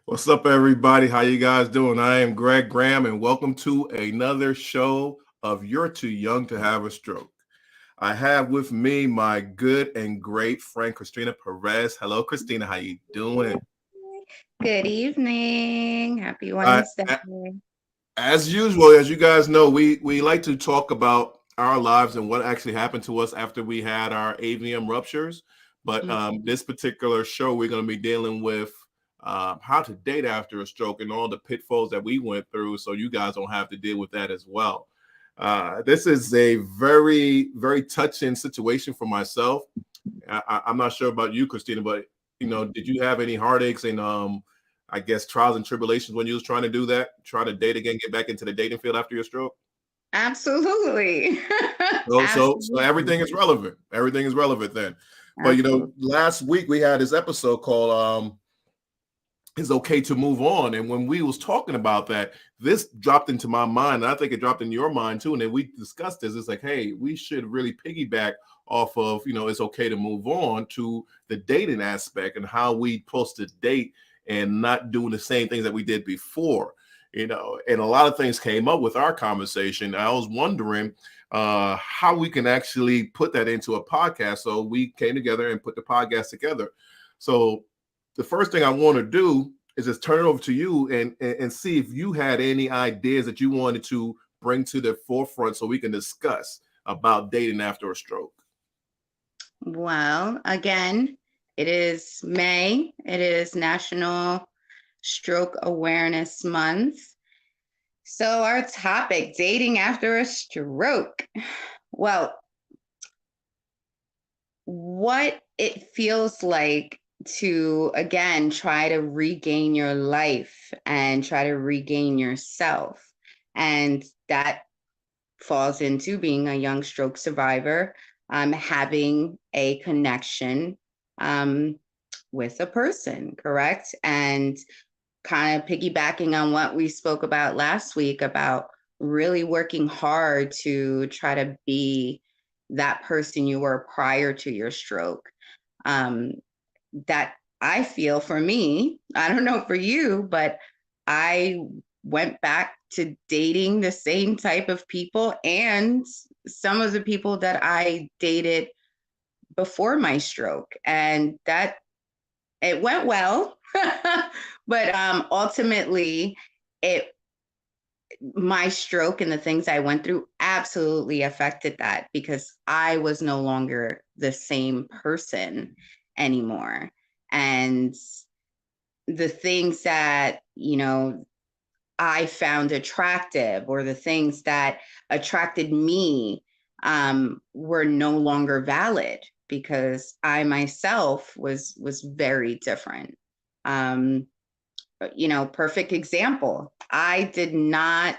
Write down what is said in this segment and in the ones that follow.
What's up, everybody? How you guys doing? I am Greg Graham, and welcome to another show of You're Too Young to Have a Stroke. I have with me my good and great friend, Christina Perez. Hello, Christina. How you doing? Good evening. Happy Uh, Wednesday. a- as usual, as you guys know, we like to talk about our lives and what actually happened to us after we had our avium ruptures. But Mhm. this particular show, we're going to be dealing with how to date after a stroke and all the pitfalls that we went through, so you guys don't have to deal with that as well. This is a very, very touching situation for myself. I'm not sure about you, Christina, but did you have any heartaches and I guess trials and tribulations when you was trying to do that, trying to date again, get back into the dating field after your stroke? Absolutely. So Absolutely. everything is relevant. Everything is relevant then. But Absolutely. last week we had this episode called "It's Okay to Move On," and when we was talking about that, this dropped into my mind, and I think it dropped in your mind too. And then we discussed this. It's like, hey, we should really piggyback off of it's okay to move on to the dating aspect and how we supposed to date and not doing the same things that we did before. And a lot of things came up with our conversation. I was wondering how we can actually put that into a podcast. So we came together and put the podcast together. So the first thing I want to do is just turn it over to you and see if you had any ideas that you wanted to bring to the forefront so we can discuss about dating after a stroke. Well, again, it is May. It is National Stroke Awareness Month. So, our topic, dating after a stroke. Well, what it feels like to, again, try to regain your life and try to regain yourself. And that falls into being a young stroke survivor, having a connection um, with a person, correct? And kind of piggybacking on what we spoke about last week about really working hard to try to be that person you were prior to your stroke. Um, that I feel for me, I don't know for you, but I went back to dating the same type of people and some of the people that I dated before my stroke. And that it went well. But ultimately it my stroke and the things I went through absolutely affected that because I was no longer the same person anymore. And the things that, I found attractive or the things that attracted me were no longer valid because I myself was very different. Um, perfect example. I did not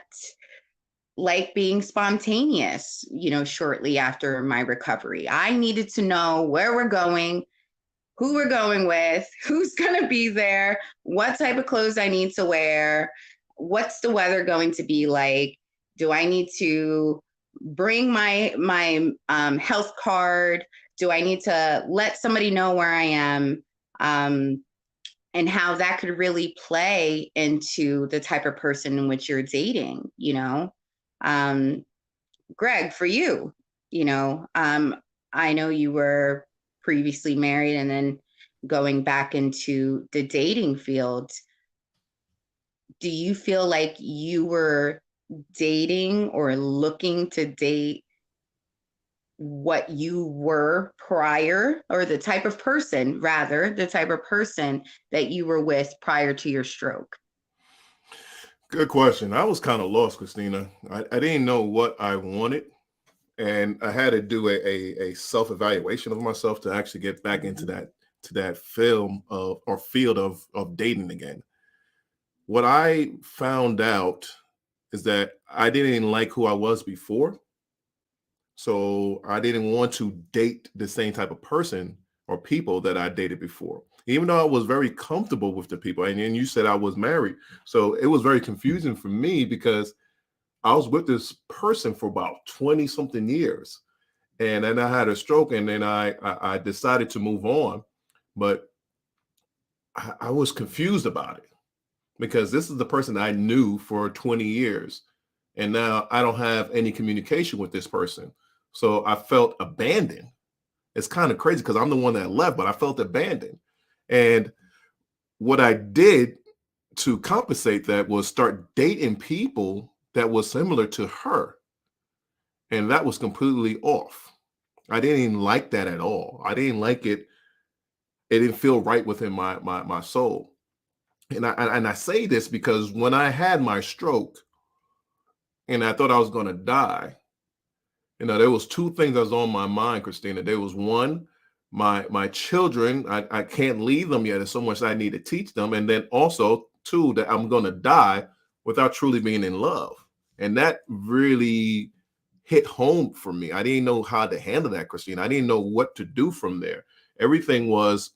like being spontaneous, shortly after my recovery. I needed to know where we're going, who we're going with, who's going to be there, what type of clothes I need to wear, what's the weather going to be like, do I need to bring my health card, do I need to let somebody know where I am, and how that could really play into the type of person in which you're dating. um, Greg, for you, you know, um, I know you were previously married and then going back into the dating field. Do you feel like you were dating or looking to date what you were prior, or the type of person, rather, the type of person that you were with prior to your stroke? Good question. I was kind of lost, Christina. I didn't know what I wanted, and I had to do a self evaluation of myself to actually get back into Mhm. that film of or field of dating again. What I found out is that I didn't like who I was before. So I didn't want to date the same type of person or people that I dated before, even though I was very comfortable with the people. And then you said I was married. So it was very confusing for me because I was with this person for about 20 something years. And then I had a stroke and then I decided to move on. But I was confused about it. because this is the person I knew for 20 years. And now I don't have any communication with this person. So I felt abandoned. It's kind of crazy because I'm the one that left, but I felt abandoned. And what I did to compensate that was start dating people that was similar to her. And that was completely off. I didn't even like that at all. I didn't like it. It didn't feel right within my soul. And I say this because when I had my stroke and I thought I was going to die, there was two things that was on my mind, Christina. There was one, my children, I can't leave them yet. There's so much I need to teach them. And then also two, that I'm going to die without truly being in love. And that really hit home for me. I didn't know how to handle that, Christina. I didn't know what to do from there. Everything was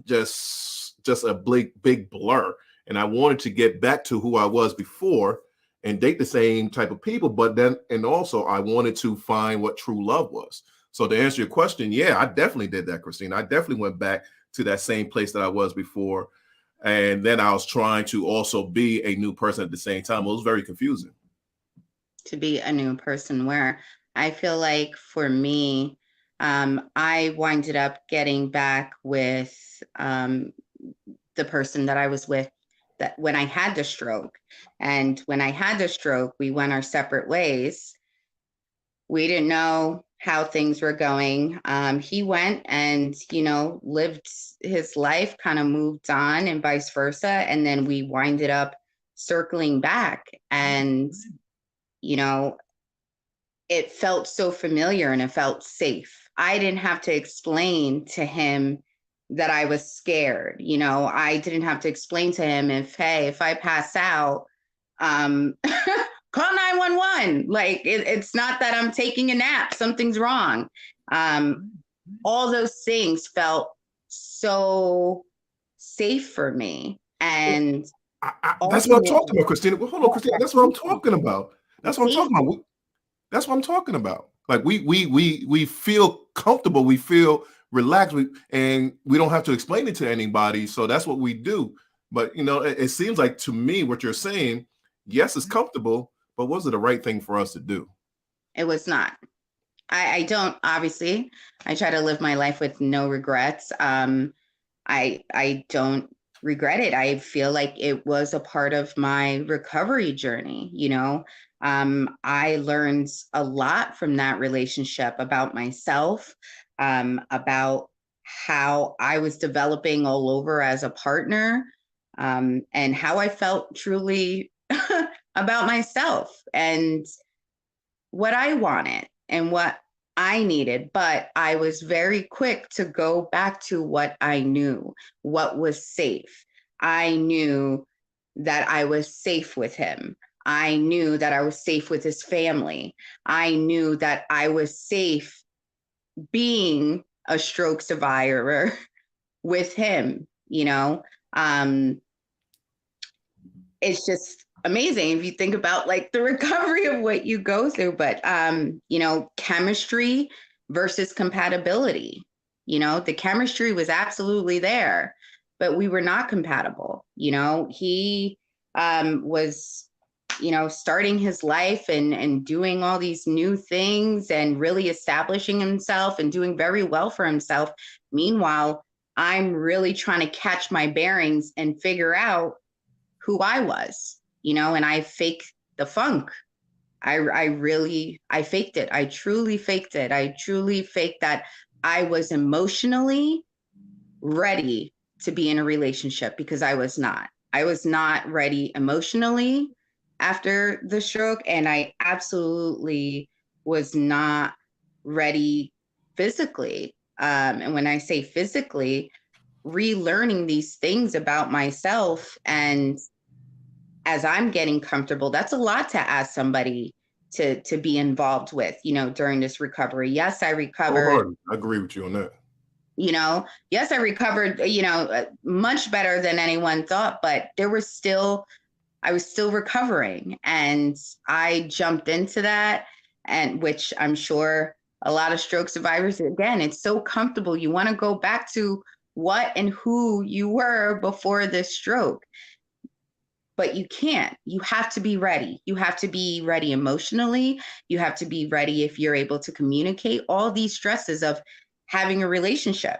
just a big blur. And I wanted to get back to who I was before and date the same type of people. But then, and also I wanted to find what true love was. So to answer your question, yeah, I definitely did that, Christina. I definitely went back to that same place that I was before. And then I was trying to also be a new person at the same time. It was very confusing. To be a new person, where I feel like for me, I winded up getting back with the person that I was with that when I had the stroke. And when I had the stroke, we went our separate ways. We didn't know how things were going. He went and, lived his life, kind of moved on, and vice versa. And then we winded up circling back. And, it felt so familiar and it felt safe. I didn't have to explain to him that I was scared. I didn't have to explain to him if I pass out, call 911. Like it's not that I'm taking a nap, something's wrong. All those things felt so safe for me. And that's what I'm talking about, Christina. Well, hold on, Christina. That's what I'm talking about. That's what I'm talking about. That's what I'm talking about. Like we feel comfortable, we feel relaxed, and we don't have to explain it to anybody. So that's what we do. But it seems like to me what you're saying, yes, it's comfortable, but was it the right thing for us to do? It was not. I don't, obviously, I try to live my life with no regrets. I don't regret it. I feel like it was a part of my recovery journey. I learned a lot from that relationship about myself, about how I was developing all over as a partner, and how I felt truly about myself and what I wanted and what I needed. But I was very quick to go back to what I knew, what was safe. I knew that I was safe with him. I knew that I was safe with his family. I knew that I was safe being a stroke survivor with him. It's just amazing if you think about like the recovery of what you go through. But chemistry versus compatibility. The chemistry was absolutely there, but we were not compatible. He was starting his life and doing all these new things and really establishing himself and doing very well for himself. Meanwhile, I'm really trying to catch my bearings and figure out who I was, and I faked the funk. I faked it. I truly faked it. I truly faked that I was emotionally ready to be in a relationship, because I was not. I was not ready emotionally after the stroke, and I absolutely was not ready physically. And when I say physically, relearning these things about myself, and as I'm getting comfortable, that's a lot to ask somebody to be involved with, during this recovery. Yes, I recovered. I agree with you on that. Yes, I recovered, much better than anyone thought, but I was still recovering, and I jumped into that, and which I'm sure a lot of stroke survivors, again, it's so comfortable. You want to go back to what and who you were before this stroke. But you can't. You have to be ready. You have to be ready emotionally. You have to be ready if you're able to communicate all these stresses of having a relationship,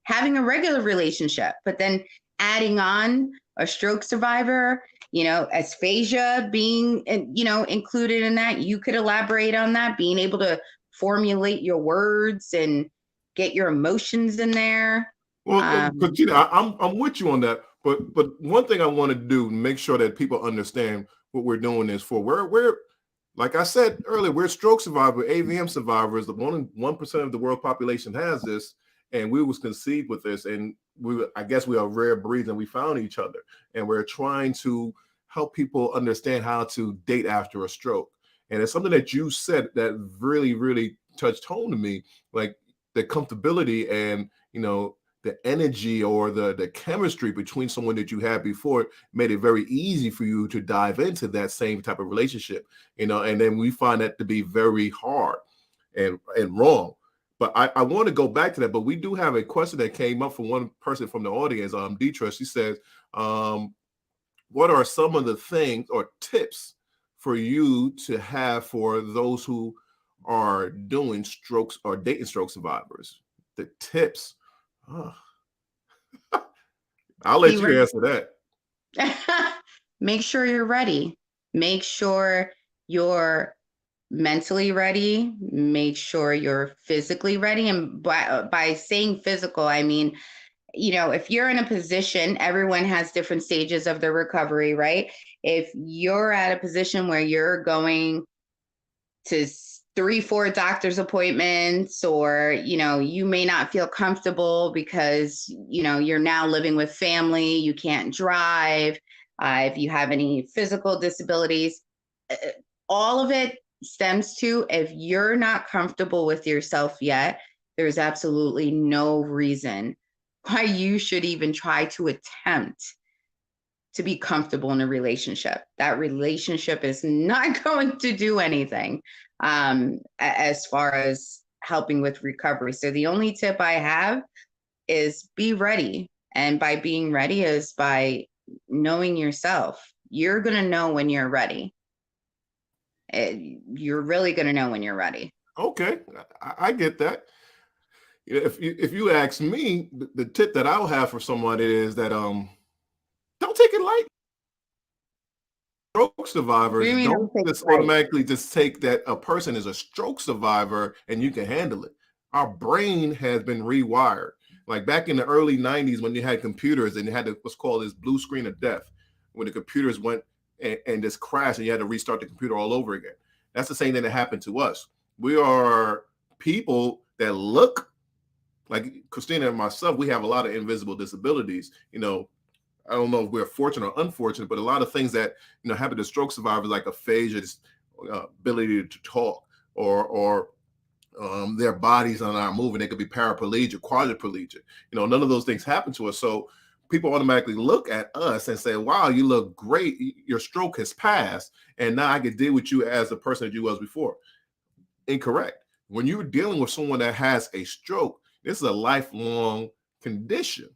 having a regular relationship, but then adding on a stroke survivor, aphasia being, included in that. You could elaborate on that, being able to formulate your words and get your emotions in there. Well, Christina, I'm with you on that. But one thing I want to do, make sure that people understand what we're doing this for. We're like I said earlier, we're stroke survivors, AVM survivors. The 1% of the world population has this, and we was conceived with this. And I guess we are rare breeds, and we found each other. And we're trying to help people understand how to date after a stroke. And it's something that you said that really, really touched home to me, like the comfortability and the energy or the chemistry between someone that you had before made it very easy for you to dive into that same type of relationship, and then we find that to be very hard and wrong. But I want to go back to that, but we do have a question that came up from one person from the audience, Deetra. She says, what are some of the things or tips for you to have for those who are doing strokes or dating stroke survivors? The tips. Oh. I'll let you answer that. Make sure you're ready. Make sure you're mentally ready. Make sure you're physically ready. And by saying physical, I mean, if you're in a position, everyone has different stages of their recovery, right? If you're at a position where you're going to 3-4 doctor's appointments, or you may not feel comfortable because you're now living with family, you can't drive, if you have any physical disabilities, all of it stems to, if you're not comfortable with yourself yet, there's absolutely no reason why you should even try to attempt to be comfortable in a relationship. That relationship is not going to do anything as far as helping with recovery. So the only tip I have is be ready. And by being ready is by knowing yourself. You're going to know when you're ready. You're really going to know when you're ready. Okay, I get that. If you ask me, the tip that I'll have for someone is that don't take it light. Stroke survivors don't just automatically just take that a person is a stroke survivor and you can handle it. Our brain has been rewired. Like back in the early 90s when you had computers and you had what's called this blue screen of death, when the computers went and just crashed and you had to restart the computer all over again. That's the same thing that happened to us. We are people that look like Christina and myself. We have a lot of invisible disabilities. I don't know if we're fortunate or unfortunate, but a lot of things that happen to stroke survivors, like aphasia, ability to talk, or their bodies are not moving. They could be paraplegic, quadriplegic. None of those things happen to us. So people automatically look at us and say, "Wow, you look great. Your stroke has passed, and now I can deal with you as the person that you was before." Incorrect. When you're dealing with someone that has a stroke, this is a lifelong condition.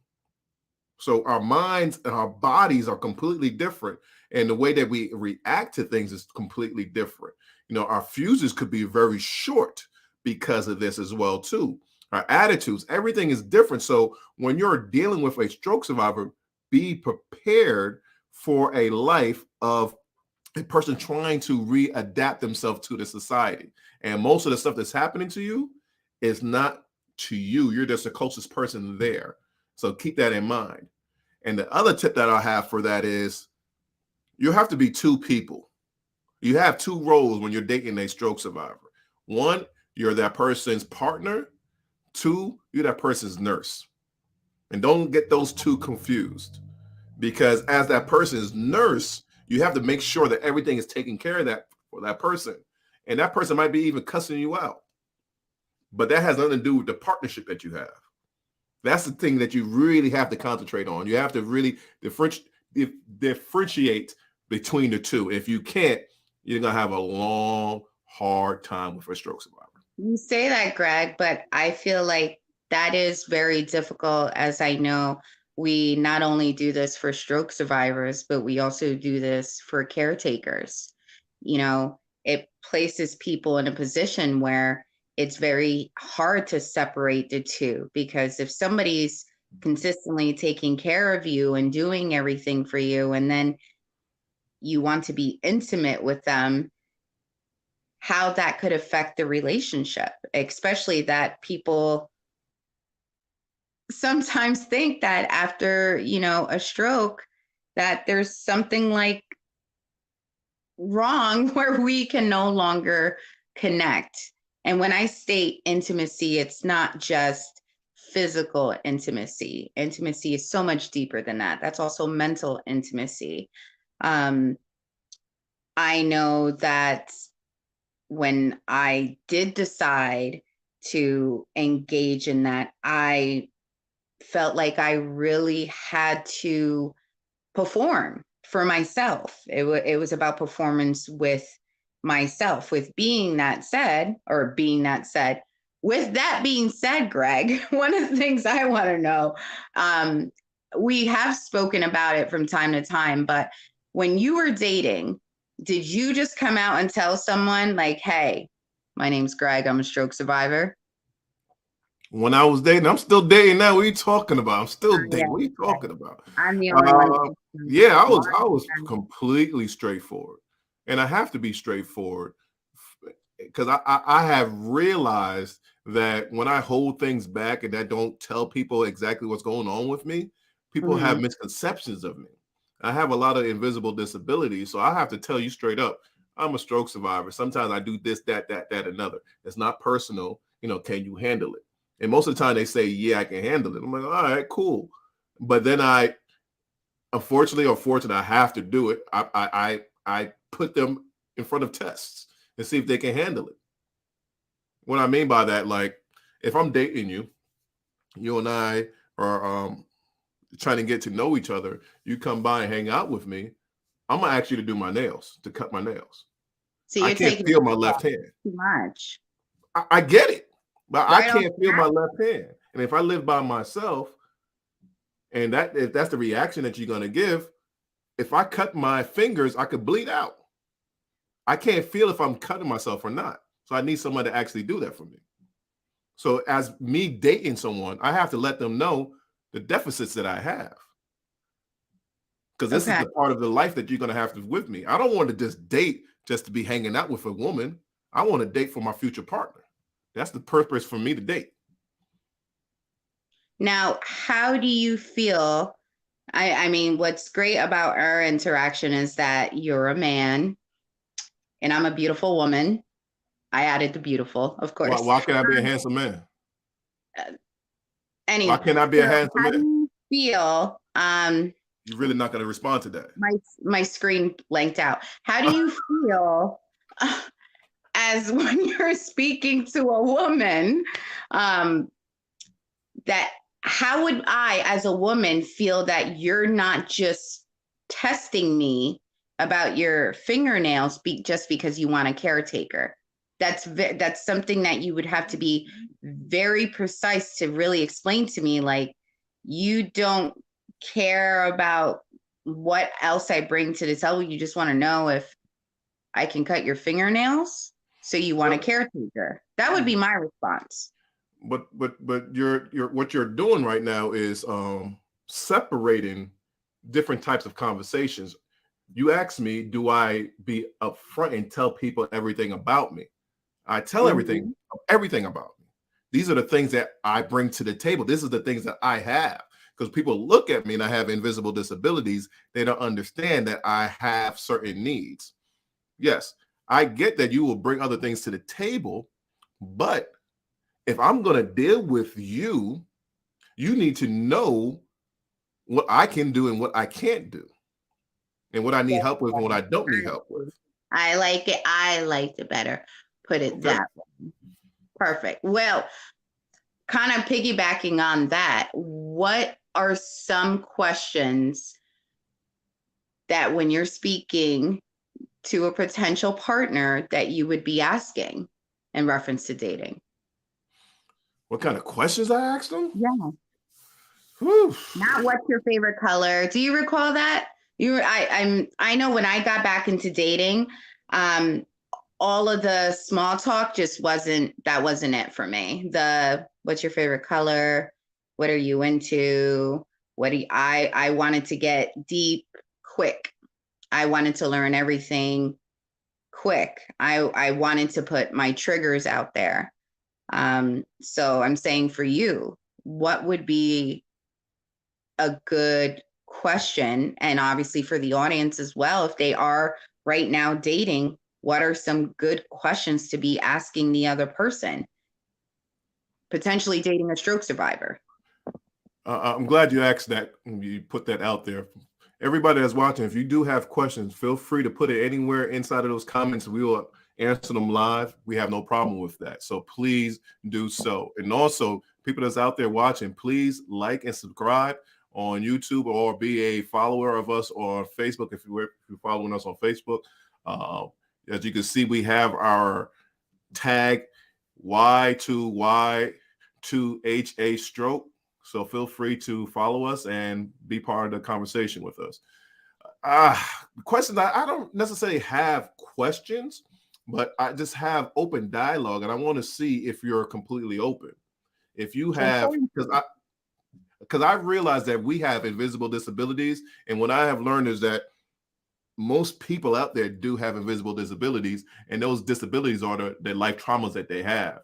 So our minds and our bodies are completely different. And the way that we react to things is completely different. Our fuses could be very short because of this as well, too. Our attitudes, everything is different. So when you're dealing with a stroke survivor, be prepared for a life of a person trying to readapt themselves to the society. And most of the stuff that's happening to you is not to you. You're just the closest person there. So keep that in mind. And the other tip that I have for that is you have to be two people. You have two roles when you're dating a stroke survivor. One, you're that person's partner. Two, you're that person's nurse. And don't get those two confused, because as that person's nurse, you have to make sure that everything is taken care of that for that person. And that person might be even cussing you out. But that has nothing to do with the partnership that you have. That's the thing that you really have to concentrate on. You have to really differentiate between the two. If you can't, you're going to have a long, hard time with a stroke survivor. You say that, Greg, but I feel like that is very difficult, as I know we not only do this for stroke survivors, but we also do this for caretakers. You know, it places people in a position where it's very hard to separate the two, because if somebody's consistently taking care of you and doing everything for you, and then you want to be intimate with them, how that could affect the relationship, especially that people sometimes think that after, a stroke, that there's something like wrong where we can no longer connect. And when I state intimacy, it's not just physical intimacy. Intimacy is so much deeper than that. That's also mental intimacy. Um, I know that when I did decide to engage in that, I felt like I really had to perform for myself. It was about performance with myself. Being that said, with that being said, Greg, one of the things I want to know, we have spoken about it from time to time, but when you were dating, did you just come out and tell someone like, hey, my name's Greg, I'm a stroke survivor? When I was dating, I'm still dating now. What are you talking about? I'm still Yeah, dating. What are you talking about? I'm the only one. Yeah, I was completely straightforward, and I have to be straightforward because I have realized that when I hold things back and I don't tell people exactly what's going on with me, people Mhm. have misconceptions of me. I have a lot of invisible disabilities, so I have to tell you straight up, I'm a stroke survivor. Sometimes I do this, that, another. It's not personal. Can you handle it? And most of the time they say, yeah, I can handle it. I'm like, all right, cool. But then unfortunately or fortunately, I have to do it. I put them in front of tests and see if they can handle it. What I mean by that, like if I'm dating you, you and I are trying to get to know each other, you come by and hang out with me, I'm gonna ask you to do my nails, to cut my nails. So I you're can't taking it feel my left hand. too much. I get it, but I Right on. can't feel my left hand. And if I live by myself, and if that's the reaction that you're gonna give, if I cut my fingers, I could bleed out. I can't feel if I'm cutting myself or not. So I need someone to actually do that for me. So as me dating someone, I have to let them know the deficits that I have. Because this is Okay. the part of the life that you're going to have to with me. I don't want to just date just to be hanging out with a woman. I want to date for my future partner. That's the purpose for me to date. Now, how do you feel? I mean, what's great about our interaction is that you're a man and I'm a beautiful woman. I added the beautiful, of Why, course. why can't I be a handsome man? Why Anyway, can't I be so a handsome how do man? you feel? You're really not going to respond to that. My screen blanked out. How do you feel as when you're speaking to a woman, that how would I, as a woman, feel that you're not just testing me about your fingernails just because you want a caretaker? That's something that you would have to be very precise to really explain to me. Like, you don't care about what else I bring to the table. You just want to know if I can cut your fingernails. So you want a Well, caretaker. That would be my response. but you're what you're doing right now is separating different types of conversations. You asked me, do I be upfront and tell people everything about me? I tell Mhm. everything about me. These are the things that I bring to the table. This is the things that I have. Because people look at me and I have invisible disabilities, they don't understand that I have certain needs. Yes, I get that you will bring other things to the table, but if I'm going to deal with you, you need to know what I can do and what I can't do, and what I need help with and what I don't need help with. I like it. I liked it better. Put it Okay. that way. Perfect. Well, kind of piggybacking on that, what are some questions that when you're speaking to a potential partner that you would be asking in reference to dating? What kind of questions I asked them? Yeah. Whew. Not what's your favorite color. Do you recall that? I know when I got back into dating, um, all of the small talk just wasn't it for me. The what's your favorite color? What are you into? I wanted to get deep quick. I wanted to learn everything quick. I wanted to put my triggers out there. So I'm saying for you, what would be a good question? And obviously for the audience as well, if they are right now dating, what are some good questions to be asking the other person? Potentially dating a stroke survivor. I'm glad you asked that. You put that out there. Everybody that's watching, if you do have questions, feel free to put it anywhere inside of those comments. We will answer them live. We have no problem with that. So please do so. And also, people that's out there watching, please like and subscribe on YouTube or be a follower of us on Facebook if you're following us on Facebook. Uh, as you can see, we have our tag Y2Y2HA stroke. So feel free to follow us and be part of the conversation with us. Questions, I don't necessarily have questions, but I just have open dialogue, and I want to see if you're completely open. If you have, because I realize that we have invisible disabilities, and what I have learned is that most people out there do have invisible disabilities, and those disabilities are the life traumas that they have.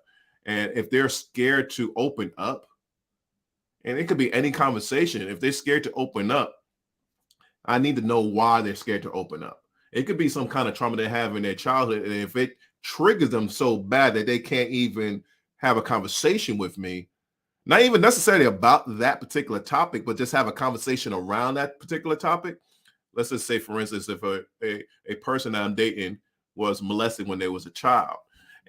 And if they're scared to open up, and it could be any conversation, if they're scared to open up, I need to know why they're scared to open up. It could be some kind of trauma they have in their childhood, and if it triggers them so bad that they can't even have a conversation with me, not even necessarily about that particular topic, but just have a conversation around that particular topic. Let's just say, for instance, if a person that I'm dating was molested when they was a child,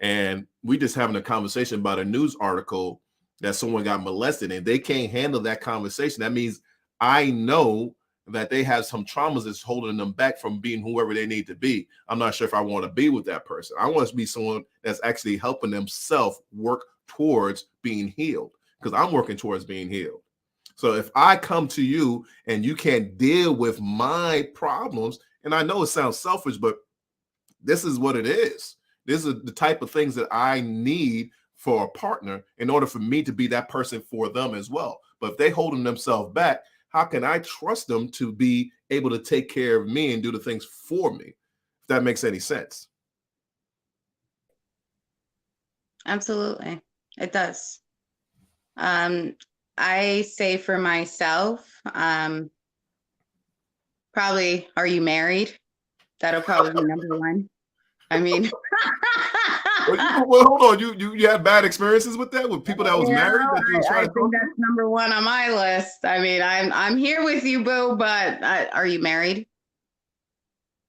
and we just having a conversation about a news article that someone got molested, and they can't handle that conversation, that means I know that they have some traumas that's holding them back from being whoever they need to be. I'm not sure if I want to be with that person. I want to be someone that's actually helping themselves work towards being healed, because I'm working towards being healed. So if I come to you and you can't deal with my problems, and I know it sounds selfish, but this is what it is. This is the type of things that I need for a partner in order for me to be that person for them as well. But if they holding themselves back, how can I trust them to be able to take care of me and do the things for me? If that makes any sense. Absolutely. It does. I say for myself, probably, are you married? That'll probably be number one. I mean, well, hold on. You had bad experiences with that, with people that was married that you I think that's number one on my list. I mean, I'm here with you, boo, but are you married?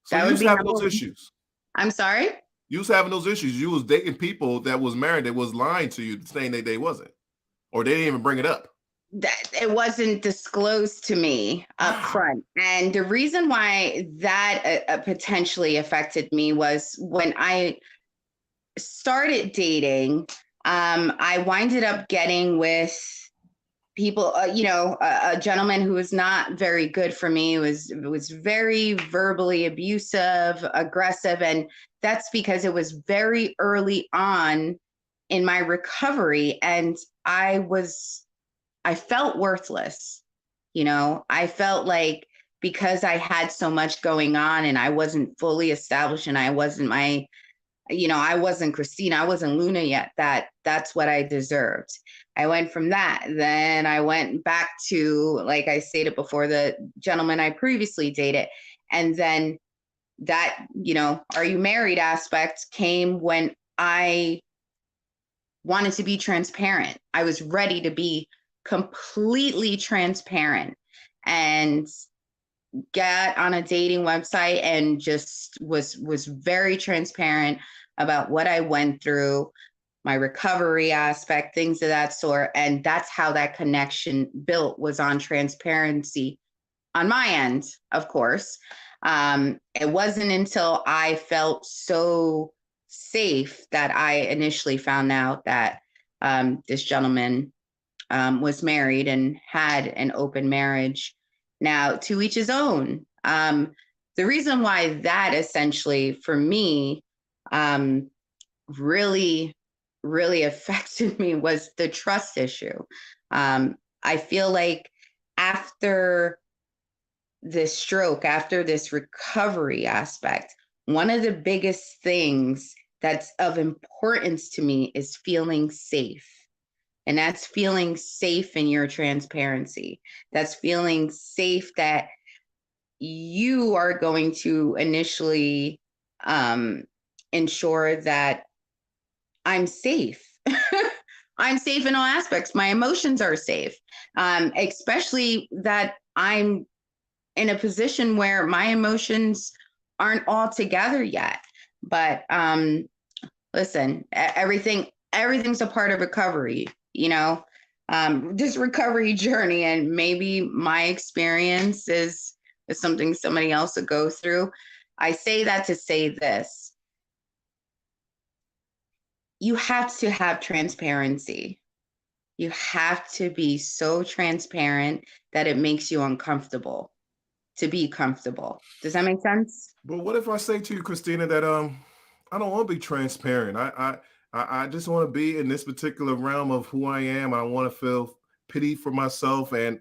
So that you was having those issues. I'm sorry? You was having those issues. You was dating people that was married that was lying to you, saying that they wasn't, or they didn't even bring it up. That it wasn't disclosed to me up front. And the reason why that potentially affected me was when I started dating, I winded up getting with people, a gentleman who was not very good for me. It was very verbally abusive, aggressive. And that's because it was very early on in my recovery. And I felt worthless. I felt like because I had so much going on and I wasn't fully established and I wasn't I wasn't Christina, I wasn't Luna yet, that's what I deserved. I went from that. Then I went back to, like I stated before, the gentleman I previously dated. And then that, are you married aspect came when I wanted to be transparent. I was ready to be completely transparent and got on a dating website and just was very transparent about what I went through, my recovery aspect, things of that sort. And that's how that connection built, was on transparency on my end, of course. It wasn't until I felt so safe that I initially found out that This gentleman was married and had an open marriage. Now, to each his own. The reason why that essentially for me really, really affected me was the trust issue. I feel like after this stroke, after this recovery aspect, one of the biggest things that's of importance to me is feeling safe. And that's feeling safe in your transparency. That's feeling safe that you are going to initially ensure that I'm safe. I'm safe in all aspects. My emotions are safe, especially that I'm in a position where my emotions aren't all together yet. But listen, everything's a part of recovery, this recovery journey, and maybe my experience is something somebody else would go through. I say that to say this. You have to have transparency. You have to be so transparent that it makes you uncomfortable to be comfortable. Does that make sense? But what if I say to you, Christina, that I don't want to be transparent. I just want to be in this particular realm of who I am. I want to feel pity for myself, and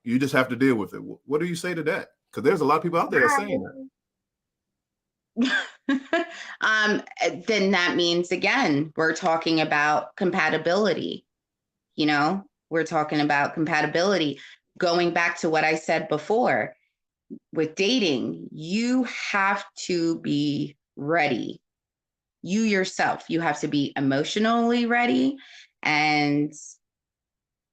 you just have to deal with it. What do you say to that? Because there's a lot of people out there saying that. Then that means, again, we're talking about compatibility. We're talking about compatibility. Going back to what I said before, with dating, you have to be ready. You yourself, you have to be emotionally ready. And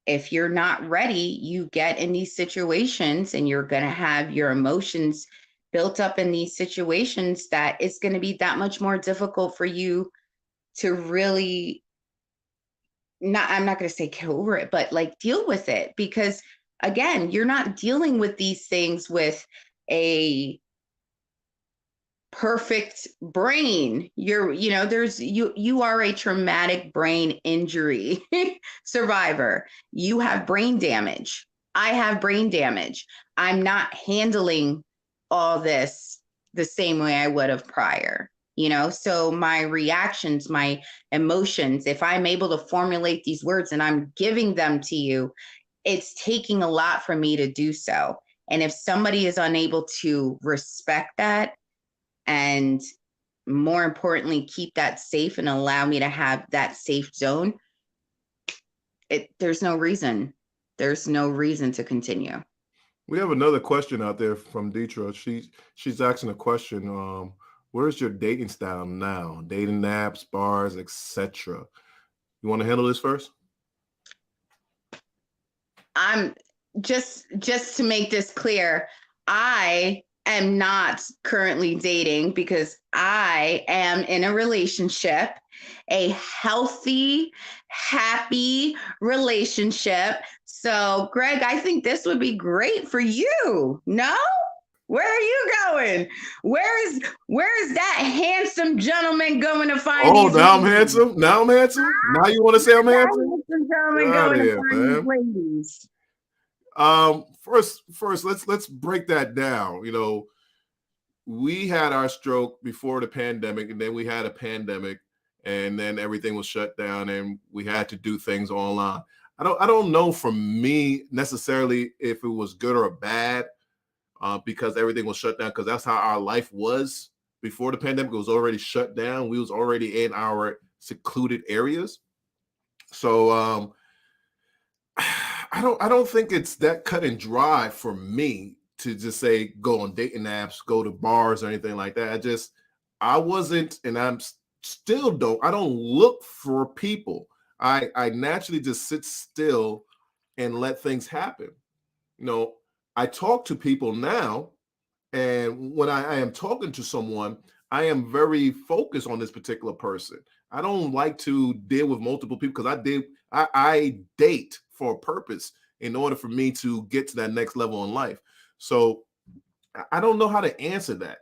if you're not ready, you get in these situations and you're going to have your emotions built up in these situations that it's going to be that much more difficult for you to really I'm not going to say get over it, but like deal with it, because again, you're not dealing with these things with a perfect brain. You are a traumatic brain injury survivor. You have brain damage. I have brain damage. I'm not handling all this the same way I would have prior. So my reactions, my emotions, if I'm able to formulate these words and I'm giving them to you, it's taking a lot for me to do so. And if somebody is unable to respect that, and more importantly, keep that safe and allow me to have that safe zone, there's no reason to continue. We have another question out there from Deetra. She's asking a question. Where's your dating style now? Dating apps, bars, etc. You want to handle this first? I'm just to make this clear, I am not currently dating because I am in a relationship, a healthy, happy relationship. So, Greg, I think this would be great for you. No? Where are you going? Where's that handsome gentleman going to find these now ladies? I'm handsome. Now I'm handsome. Now you want to say I'm handsome? Handsome gentleman going to find these ladies. First, let's break that down. We had our stroke before the pandemic, and then we had a pandemic, and then everything was shut down, and we had to do things online. I don't know from me necessarily if it was good or bad, because everything was shut down, because that's how our life was before the pandemic. It was already shut down. We was already in our secluded areas. So I don't think it's that cut and dry for me to just say go on dating apps, go to bars or anything like that. I wasn't, and I'm still I don't look for people. I naturally just sit still and let things happen. I talk to people now, and when I am talking to someone, I am very focused on this particular person. I don't like to deal with multiple people because I date for a purpose in order for me to get to that next level in life. So I don't know how to answer that.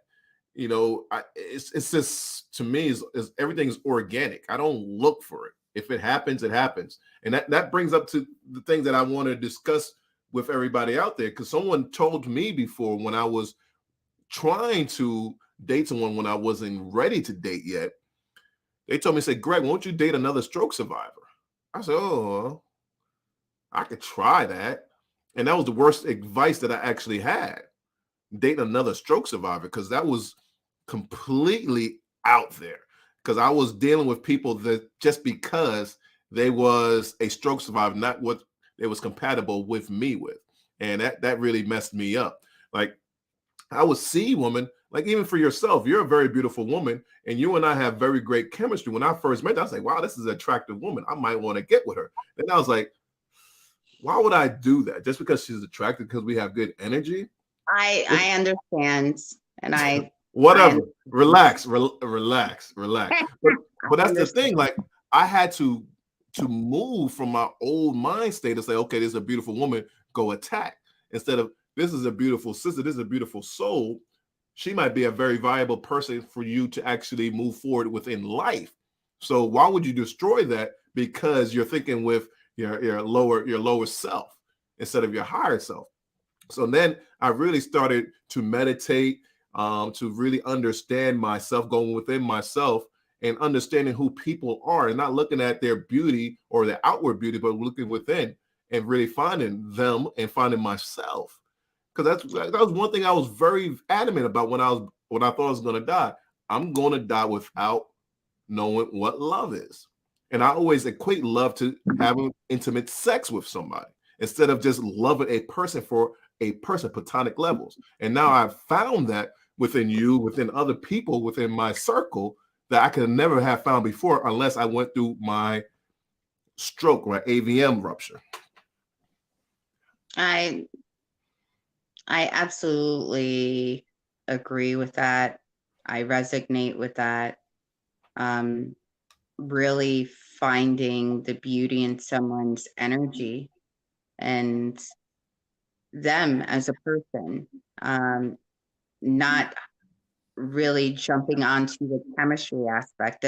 It's just, to me, is everything's organic. I don't look for it. If it happens, it happens. And that brings up to the thing that I want to discuss with everybody out there. Because someone told me before, when I was trying to date someone when I wasn't ready to date yet, they told me, say, Greg, won't you date another stroke survivor? I said, oh, I could try that. And that was the worst advice that I actually had. Date another stroke survivor, because that was completely out there. Because I was dealing with people that just because they was a stroke survivor, not what they was compatible with me with. And that really messed me up. Like, I would see women, like, even for yourself, you're a very beautiful woman, and you and I have very great chemistry. When I first met, I was like, wow, this is an attractive woman. I might want to get with her. And I was like, why would I do that? Just because she's attractive, because we have good energy? I understand, and Whatever. I Relax. Relax. But that's the understand. thing. Like, I had to move from my old mind state and say, okay, this is a beautiful woman, go attack. Instead of, this is a beautiful sister, this is a beautiful soul. She might be a very viable person for you to actually move forward within life. So why would you destroy that? Because you're thinking with your lower self instead of your higher self. So then I really started to meditate, to really understand myself, going within myself and understanding who people are, and not looking at their beauty or their outward beauty, but looking within and really finding them and finding myself. Because that was one thing I was very adamant about when I thought I was going to die. I'm going to die without knowing what love is. And I always equate love to having intimate sex with somebody instead of just loving a person for a person, platonic levels. And now I've found that within you, within other people, within my circle, that I could never have found before unless I went through my stroke, my AVM rupture. I I absolutely agree with that. I resonate with that. Um, really finding the beauty in someone's energy and them as a person, not really jumping onto the chemistry aspect,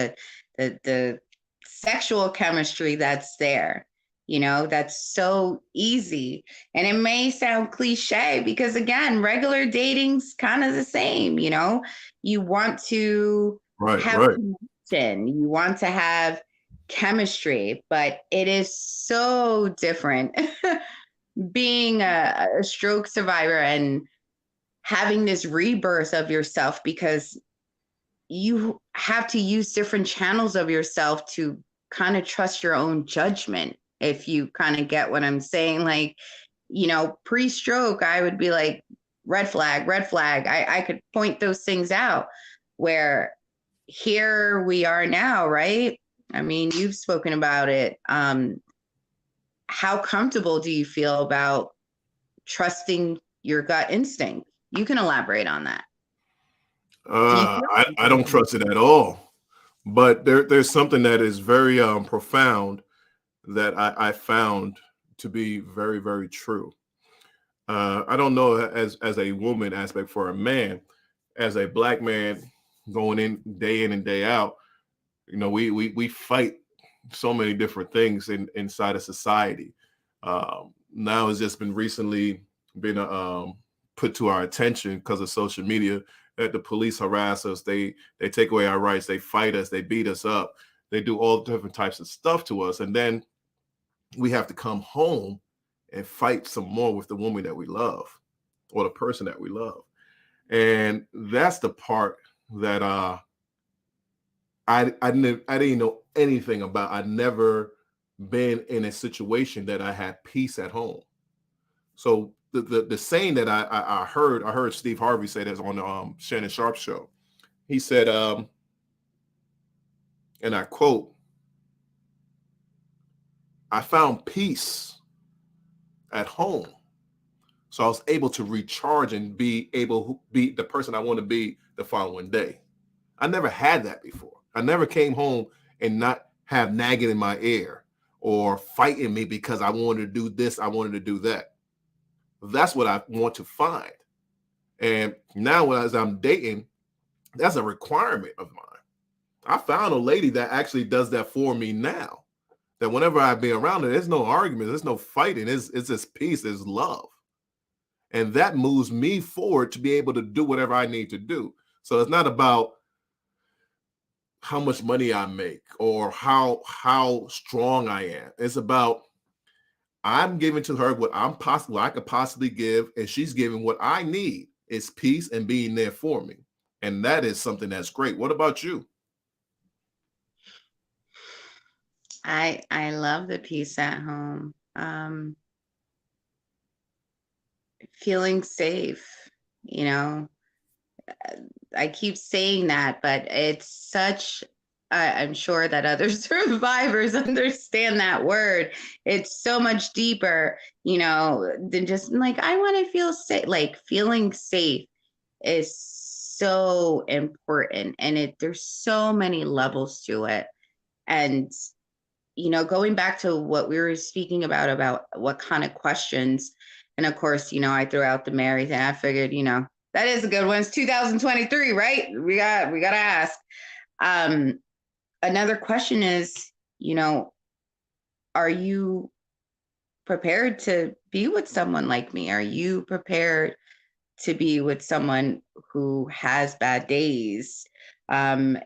the sexual chemistry that's there, that's so easy. And it may sound cliche because again, regular dating's kind of the same, you want to Right, have right. connection, you want to have chemistry, but it is so different being a stroke survivor and having this rebirth of yourself, because you have to use different channels of yourself to kind of trust your own judgment. If you kind of get what I'm saying, like, pre-stroke, I would be like, red flag, red flag. I could point those things out, where here we are now, right? I mean, you've spoken about it. How comfortable do you feel about trusting your gut instinct? You can elaborate on that. Do you feel I don't trust it at all. But there's something that is very profound that I found to be very, very true. I don't know as a woman aspect for a man, as a black man going in and day out. We fight so many different things inside of society. Now it's just been recently been put to our attention because of social media that the police harass us, they take away our rights, they fight us, they beat us up, they do all different types of stuff to us, and then we have to come home and fight some more with the woman that we love or the person that we love. And that's the part that I didn't know anything about. I'd never been in a situation that I had peace at home. So the saying that I heard Steve Harvey say this on the Shannon Sharp show. He said, and I quote, "I found peace at home, so I was able to recharge and be able to be the person I want to be the following day." I never had that before. I never came home and not have nagging in my ear or fighting me because I wanted to do this, I wanted to do that. That's what I want to find. And now as I'm dating, that's a requirement of mine. I found a lady that actually does that for me now. that whenever I be around her, there's no argument, there's no fighting, it's just peace, it's love. And that moves me forward to be able to do whatever I need to do. So it's not about how much money I make or how strong I am. It's about I'm giving to her what I could possibly give, and she's giving what I need. It's peace and being there for me. And that is something that's great. What about you? I love the peace at home. Feeling safe, you know. I keep saying that, but it's such, I'm sure that other survivors understand that word. It's so much deeper, you know, than just like, I want to feel safe. Like feeling safe is so important. And there's so many levels to it. And, you know, going back to what we were speaking about what kind of questions, and of course, you know, I threw out the Mary thing. I figured, you know, that is a good one. It's 2023, right? We got to ask. Another question is, you know, are you prepared to be with someone like me? Are you prepared to be with someone who has bad days, and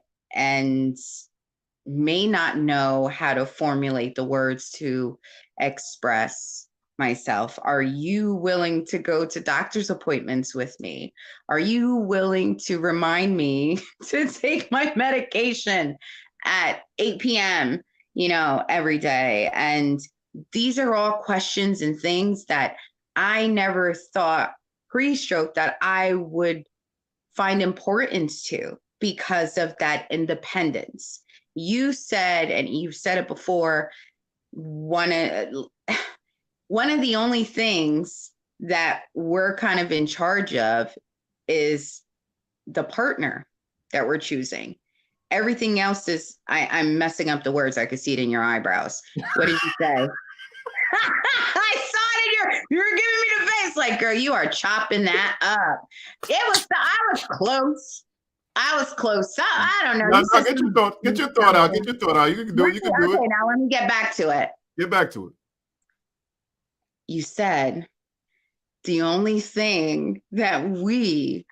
may not know how to formulate the words to express myself? Are you willing to go to doctor's appointments with me? Are you willing to remind me to take my medication at 8 p.m., you know, every day? And these are all questions and things that I never thought pre-stroke that I would find importance to because of that independence. You said, and you've said it before, one of the only things that we're kind of in charge of is the partner that we're choosing. Everything else is, I'm messing up the words. I could see it in your eyebrows. What did you say? I saw it in you're giving me the face like, girl, you are chopping that up. I was close. So, I don't know. No, get your thought out. Get your thought out. You can do it. You can do it. Okay, now let me get back to it. Get back to it. You said the only thing that we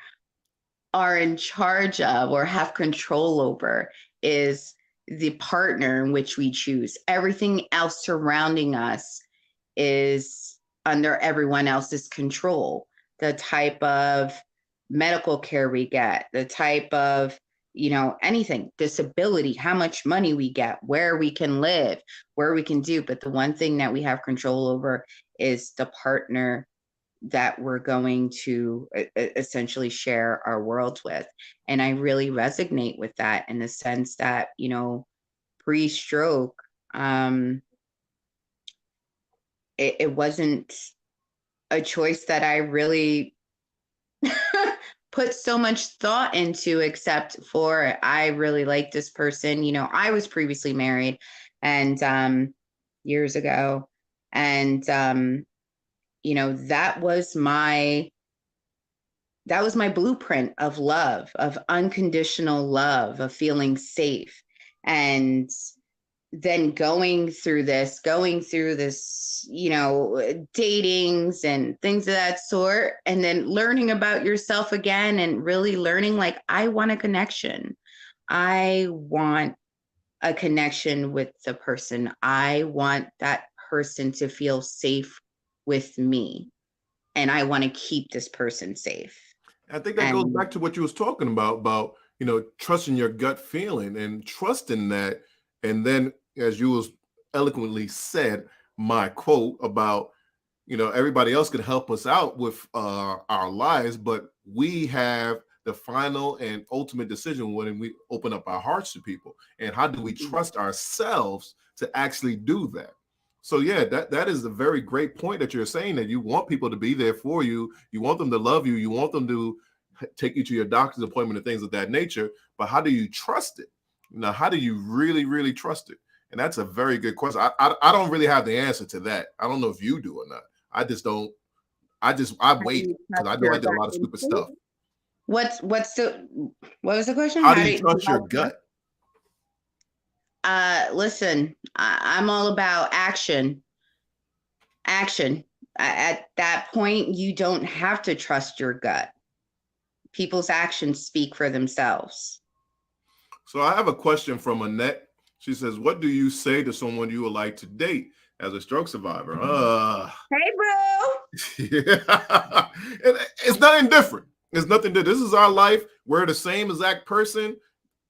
are in charge of or have control over is the partner in which we choose. Everything else surrounding us is under everyone else's control. The type of medical care we get, the type of, you know, anything, disability, how much money we get, where we can live, where we can do. But the one thing that we have control over is the partner that we're going to essentially share our world with. And I really resonate with that in the sense that, you know, pre-stroke, it wasn't a choice that I really put so much thought into, except for I really like this person. You know, I was previously married and years ago. And you know, that was my blueprint of love, of unconditional love, of feeling safe. And then going through this, you know, datings and things of that sort, and then learning about yourself again and really learning, like, I want a connection. I want a connection with the person. I want that person to feel safe with me. And I want to keep this person safe. I think that goes back to what you was talking about, you know, trusting your gut feeling and trusting that. And then, as you was eloquently said, my quote about, you know, everybody else can help us out with our lives, but we have the final and ultimate decision when we open up our hearts to people. And how do we trust ourselves to actually do that? So yeah, that is a very great point that you're saying, that you want people to be there for you. You want them to love you. You want them to take you to your doctor's appointment and things of that nature. But how do you trust it? Now, how do you really, really trust it? And that's a very good question. I don't really have the answer to that. I don't know if you do or not. I just don't. I wait because I know I did a lot of stupid stuff. What was the question? How do you trust your gut? Listen, I'm all about action. Action. At that point, you don't have to trust your gut. People's actions speak for themselves. So I have a question from Annette. She says, "What do you say to someone you would like to date as a stroke survivor?" Hey, bro. Yeah. It's nothing different. It's nothing different. This is our life. We're the same exact person.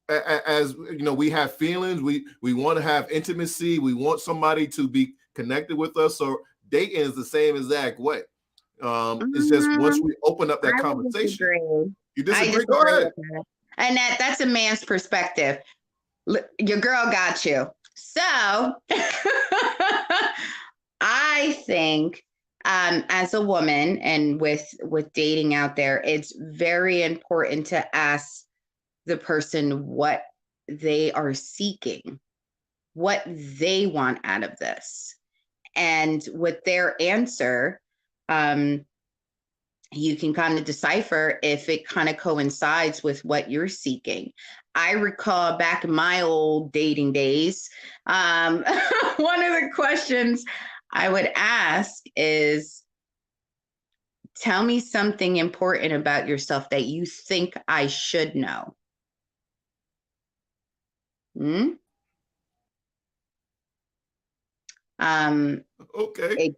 As you know, we have feelings. We want to have intimacy. We want somebody to be connected with us. So dating is the same exact way. It's just once we open up that I would conversation. disagree. You I disagree? Go disagree ahead. with that. And that's a man's perspective. Your girl got you. So I think as a woman and with dating out there, it's very important to ask the person what they are seeking, what they want out of this. And with their answer, you can kind of decipher if it kind of coincides with what you're seeking. I recall back in my old dating days, one of the questions I would ask is, tell me something important about yourself that you think I should know. Hmm? Okay.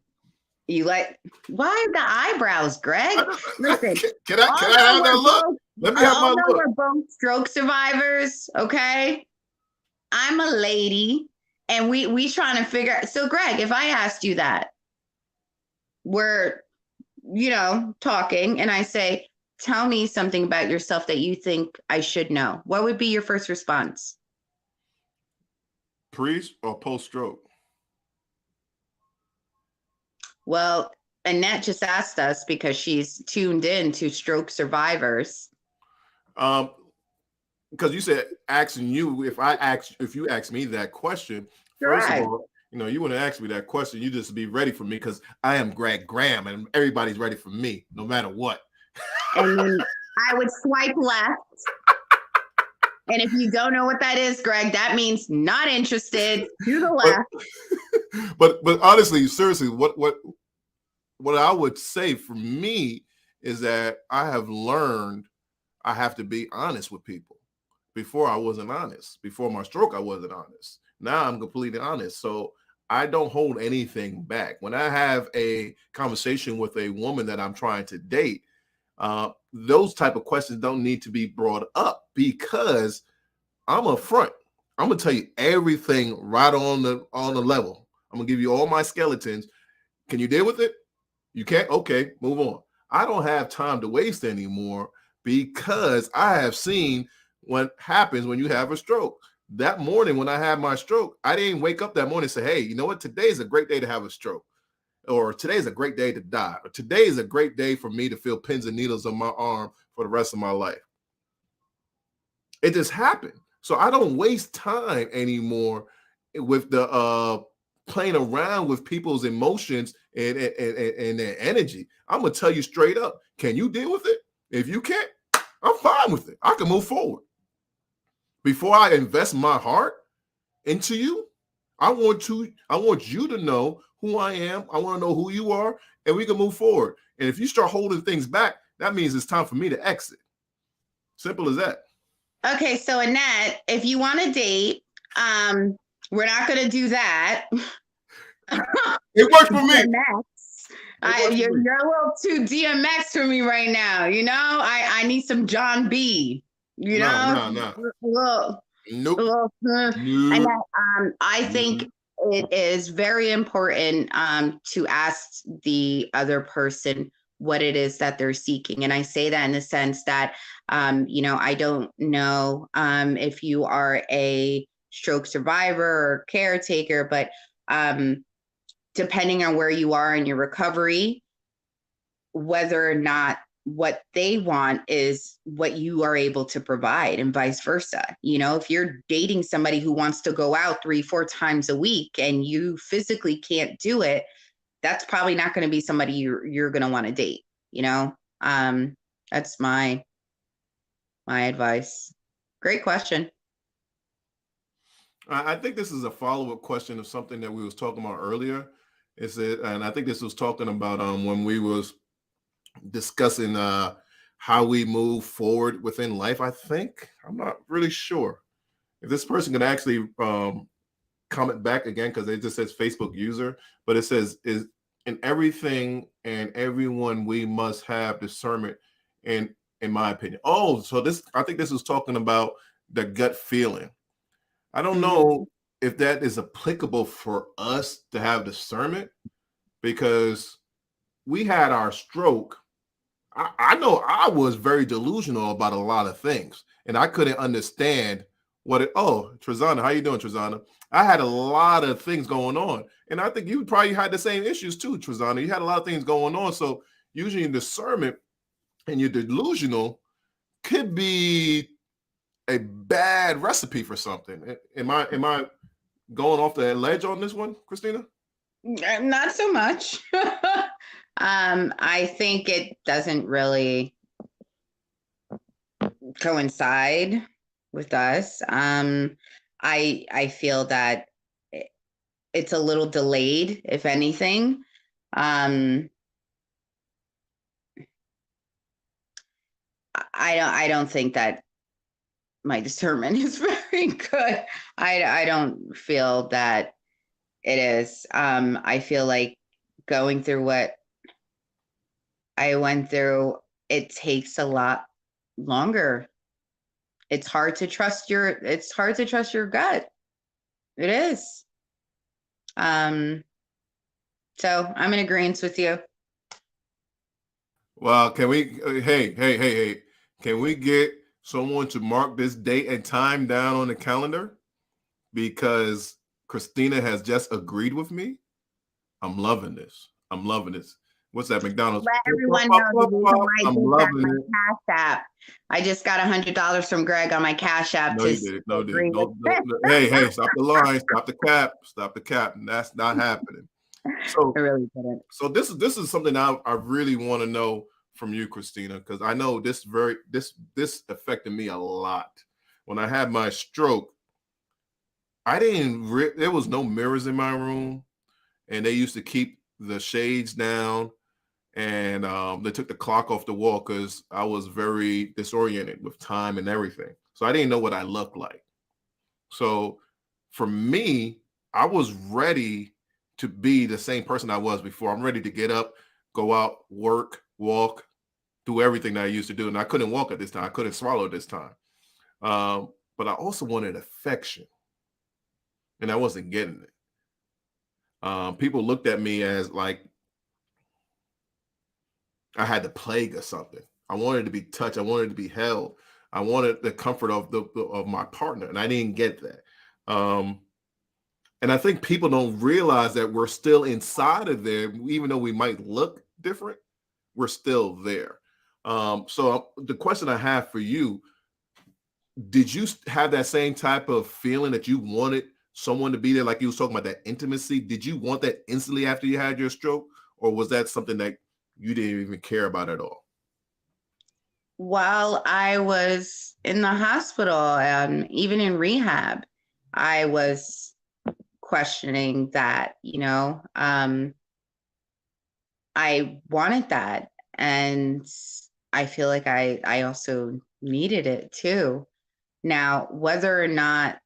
You like, why the eyebrows, Greg? Listen, Can I have that look? Let me have my although look. we're both stroke survivors, okay? I'm a lady, and we trying to figure out. So, Greg, if I asked you that, we're talking, and I say, tell me something about yourself that you think I should know. What would be your first response? Pre or post stroke? Well, Annette just asked us because she's tuned in to stroke survivors. Because you said asking you, if you ask me that question, first of Right. all, you wouldn't ask me that question. You just be ready for me because I am Greg Graham and everybody's ready for me no matter what. And then I would swipe left. And if you don't know what that is, Greg, that means not interested. To the left. But honestly, seriously, what I would say for me is that I have learned I have to be honest with people. Before I wasn't honest. Before my stroke, I wasn't honest. Now I'm completely honest. So I don't hold anything back. When I have a conversation with a woman that I'm trying to date, those type of questions don't need to be brought up because I'm upfront. I'm gonna tell you everything right on the level. I'm gonna give you all my skeletons. Can you deal with it? You can't? Okay, move on. I don't have time to waste anymore because I have seen what happens when you have a stroke. That morning when I had my stroke, I didn't wake up that morning and say, hey, you know what? Today is a great day to have a stroke. Or today is a great day to die. Or today is a great day for me to feel pins and needles on my arm for the rest of my life. It just happened. So I don't waste time anymore with the playing around with people's emotions and their energy. I'm gonna tell you straight up. Can you deal with it? If you can't, I'm fine with it. I can move forward. Before I invest my heart into you, I want you to know who I am. I want to know who you are, and we can move forward. And if you start holding things back, that means it's time for me to exit. Simple as that. Okay, so Annette, if you want to date, we're not going to do that. It worked for me. You're a little too DMX for me right now. I need some John B. No. Nope. And I think it is very important to ask the other person what it is that they're seeking. And I say that in the sense that, I don't know if you are a stroke survivor or caretaker, but depending on where you are in your recovery, whether or not what they want is what you are able to provide and vice versa. If you're dating somebody who wants to go out 3-4 times a week and you physically can't do it, that's probably not going to be somebody you're going to want to date. That's my advice. Great question. I think this is a follow-up question of something that we was talking about earlier. Is it, and I think this was talking about when we was discussing how we move forward within life. I think I'm not really sure if this person can actually comment back again because it just says Facebook user, but it says is in everything and everyone we must have discernment in my opinion. Oh, so this I think this was talking about the gut feeling. I don't Mhm. know if that is applicable for us to have discernment because we had our stroke. I know I was very delusional about a lot of things, and I couldn't understand what it. Oh, Trezana, how you doing, Trezana? I had a lot of things going on, and I think you probably had the same issues too, Trezana. You had a lot of things going on, so usually your discernment and your delusional could be a bad recipe for something. Am I going off the ledge on this one, Christina? Not so much. I think it doesn't really coincide with us. I feel that it's a little delayed, if anything. Um, I don't think that my discernment is very good. I don't feel that it is. I feel like going through what I went through, it takes a lot longer. It's hard to trust your gut. It is. Um, so I'm in agreement with you. Well, can we? Hey! Can we get someone to mark this date and time down on the calendar? Because Christina has just agreed with me. I'm loving this. I'm loving this. What's that? McDonald's. Let Pop, pop, everyone pop, know the pop, reason pop. why I I'm did that. loving My it. Cash App. I just got $100 from Greg on my Cash App No, to you did it. No, did agree with don't. Hey, stop the line. Stop the cap. Stop the cap. That's not happening. I So, really didn't. so this is something I really want to know from you, Christina, because I know this affected me a lot. When I had my stroke, I didn't. There was no mirrors in my room, and they used to keep the shades down, and they took the clock off the wall because I was very disoriented with time and everything. So I didn't know what I looked like. So for me, I was ready to be the same person I was before. I'm ready to get up, go out, work, walk, do everything that I used to do. And I couldn't walk at this time. I couldn't swallow at this time. But I also wanted affection, and I wasn't getting it. People looked at me as like I had the plague or something. I wanted to be touched. I wanted to be held. I wanted the comfort of of my partner, and I didn't get that. Um, and I think people don't realize that we're still inside of there, even though we might look different. We're still there. So the question I have for you: did you have that same type of feeling that you wanted someone to be there, like you was talking about that intimacy? Did you want that instantly after you had your stroke, or was that something that you didn't even care about at all? While I was in the hospital, even in rehab, I was questioning that, I wanted that. And I feel like I also needed it too. Now, whether or not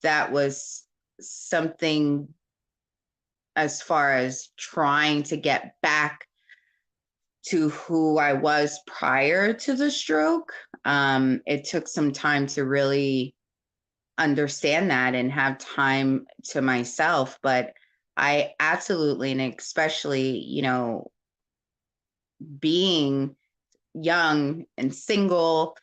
that was something as far as trying to get back to who I was prior to the stroke, it took some time to really understand that and have time to myself. But I absolutely, and especially, being young and single,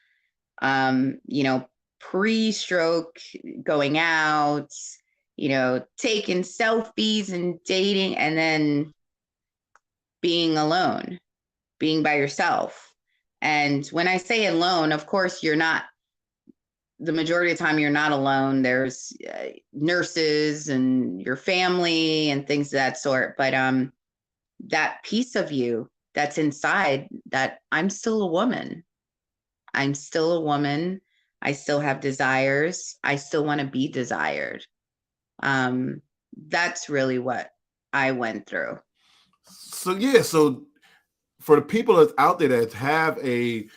pre-stroke, going out, taking selfies and dating, and then being alone, being by yourself. And when I say alone, of course, you're not, the majority of the time, you're not alone. There's nurses and your family and things of that sort. But that piece of you that's inside, that I'm still a woman. I'm still a woman. I still have desires. I still want to be desired. That's really what I went through. So yeah, so for the people that's out there that have a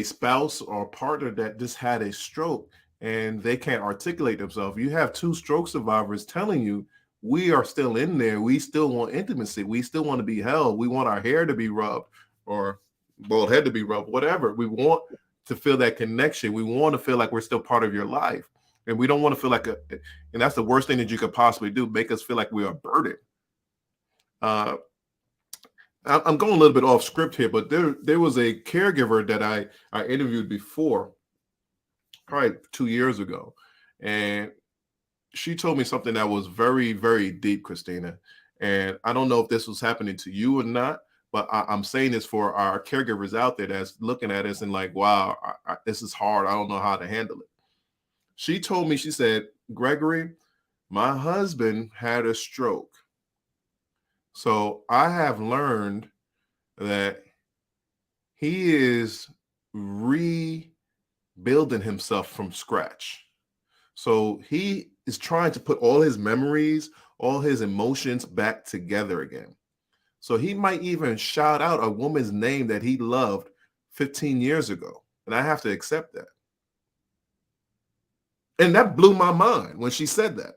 spouse or partner that just had a stroke and they can't articulate themselves, you have two stroke survivors telling you we are still in there. We still want intimacy. We still want to be held. We want our hair to be rubbed or bald head to be rubbed, whatever. We want to feel that connection. We want to feel like we're still part of your life. And we don't want to feel like and that's the worst thing that you could possibly do, make us feel like we are burdened. Uh, I'm going a little bit off script here, but there was a caregiver that I interviewed before, probably 2 years ago, and she told me something that was very, very deep, Christina. And I don't know if this was happening to you or not, but I'm saying this for our caregivers out there that's looking at us and like, wow, this is hard. I don't know how to handle it. She told me, she said, Gregory, my husband had a stroke. So I have learned that he is rebuilding himself from scratch. So he is trying to put all his memories, all his emotions back together again. So he might even shout out a woman's name that he loved 15 years ago. And I have to accept that. And that blew my mind when she said that.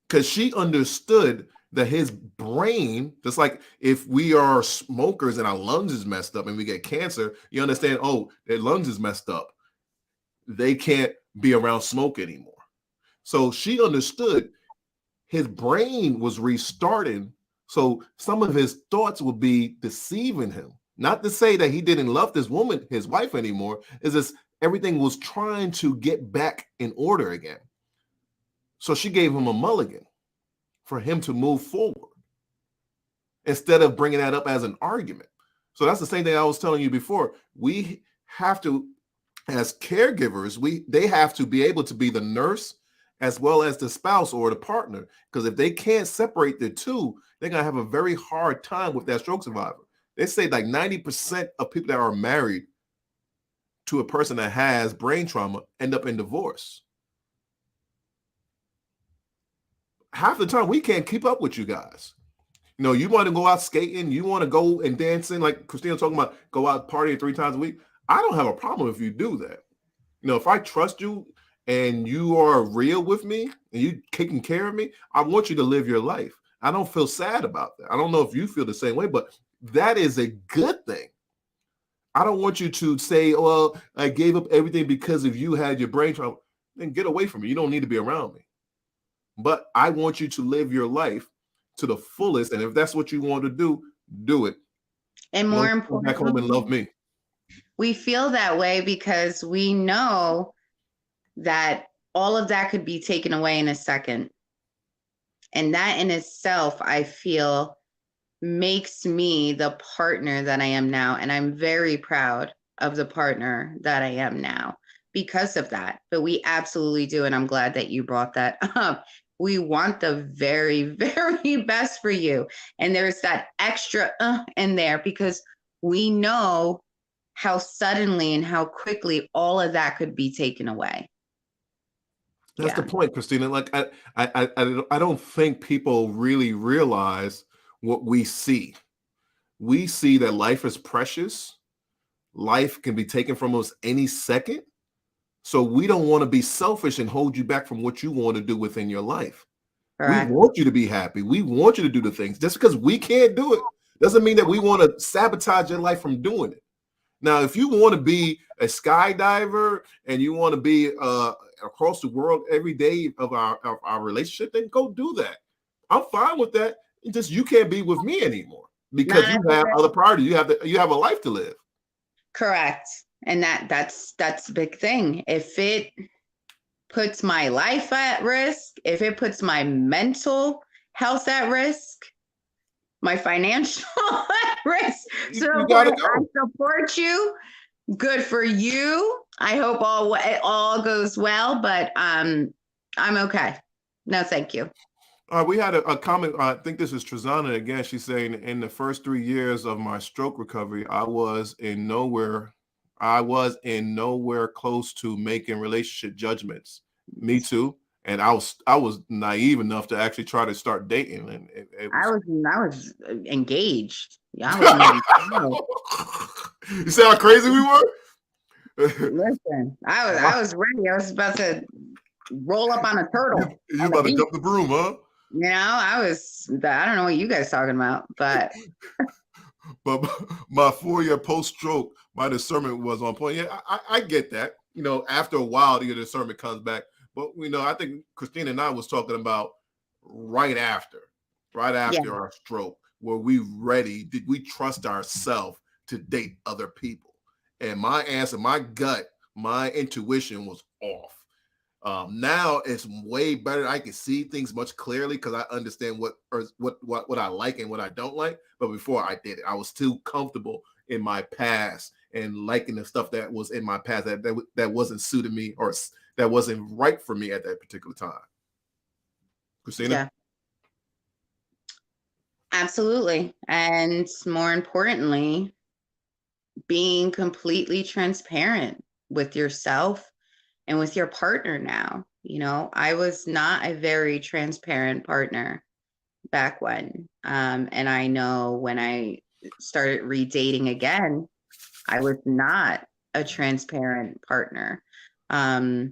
Because she understood that his brain, just like if we are smokers and our lungs is messed up and we get cancer, you understand, oh, their lungs is messed up. They can't be around smoke anymore. So she understood his brain was restarting. So some of his thoughts would be deceiving him. Not to say that he didn't love this woman, his wife anymore, is just everything was trying to get back in order again. So she gave him a mulligan for him to move forward instead of bringing that up as an argument. So that's the same thing I was telling you before. We have to, as caregivers, they have to be able to be the nurse as well as the spouse or the partner. Because if they can't separate the two, they're going to have a very hard time with that stroke survivor. They say like 90% of people that are married to a person that has brain trauma end up in divorce. Half the time we can't keep up with you guys. You know, you want to go out skating, you want to go and dancing, like Christina talking about, go out partying 3 times a week. I don't have a problem if you do that. You know, if I trust you and you are real with me and you taking care of me, I want you to live your life. I don't feel sad about that. I don't know if you feel the same way, but that is a good thing. I don't want you to say, well, I gave up everything because of you had your brain trauma. Then get away from me. You don't need to be around me. But I want you to live your life to the fullest. And if that's what you want to do it. And more Don't come back home and love me. We feel that way because we know that all of that could be taken away in a second. And that in itself, I feel, makes me the partner that I am now. And I'm very proud of the partner that I am now because of that. But we absolutely do. And I'm glad that you brought that up. We want the very, very best for you. And there's that extra in there because we know how suddenly and how quickly all of that could be taken away. That's the point, Christina. Like I don't think people really realize what we see. We see that life is precious. Life can be taken from us any second. So we don't want to be selfish and hold you back from what you want to do within your life. Correct. We want you to be happy. We want you to do the things. Just because we can't do it doesn't mean that we want to sabotage your life from doing it. Now, if you want to be a skydiver and you want to be across the world every day of our relationship, then go do that. I'm fine with that. It's just you can't be with me anymore because you have other priorities. You have a life to live. Correct. And that's the big thing. If it puts my life at risk, if it puts my mental health at risk, my financial at risk, so I support you. Good for you. I hope all goes well, but I'm okay. No, thank you. We had a comment. I think this is Trezana again. She's saying, in the first 3 years of my stroke recovery, I was in nowhere close to making relationship judgments Me too. And I was naive enough to actually try to start dating, and it I was. was engaged. Yeah, I was married. No, You see how crazy we were? listen, I was ready. I was about to roll up on a turtle You on the about to beach. jump the broom, huh? I don't know what you guys talking about, but But my 4 year post stroke, my discernment was on point. Yeah, I get that. After a while, your discernment comes back. But I think Christina and I was talking about right after, right yeah, after our stroke, were we ready? Did we trust ourselves to date other people? And my answer, my gut, my intuition was off. Now it's way better. I can see things much clearly because I understand what I like and what I don't like. But before I did it, I was too comfortable in my past and liking the stuff that was in my past that wasn't suited me, or that wasn't right for me at that particular time. Christina? yeah, absolutely. And more importantly, being completely transparent with yourself and with your partner now. I was not a very transparent partner back when. And I know when I started redating again, I was not a transparent partner. Um,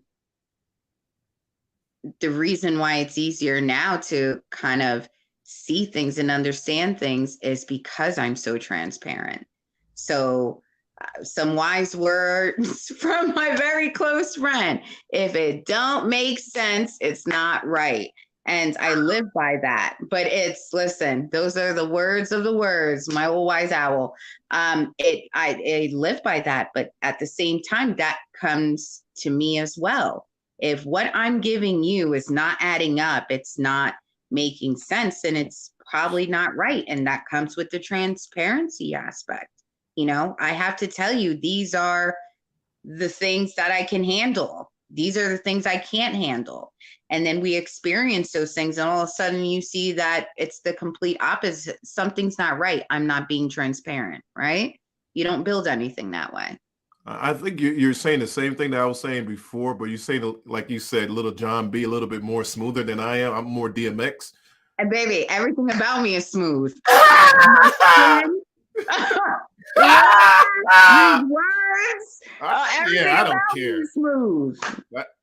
the reason why it's easier now to kind of see things and understand things is because I'm so transparent. So, some wise words from my very close friend. If it don't make sense, it's not right. And I live by that. But listen, those are the words of the words, my old wise owl. I live by that, but at the same time, that comes to me as well. If what I'm giving you is not adding up, it's not making sense, and it's probably not right. And that comes with the transparency aspect. I have to tell you, these are the things that I can handle. These are the things I can't handle. And then we experience those things, and all of a sudden you see that it's the complete opposite. Something's not right. I'm not being transparent, right? You don't build anything that way. I think you're saying the same thing that I was saying before, but you say, like you said, Little John B, a little bit more smoother than I am. I'm more DMX. And baby, everything about me is smooth. These words, everything Yeah, I don't about me care. is smooth.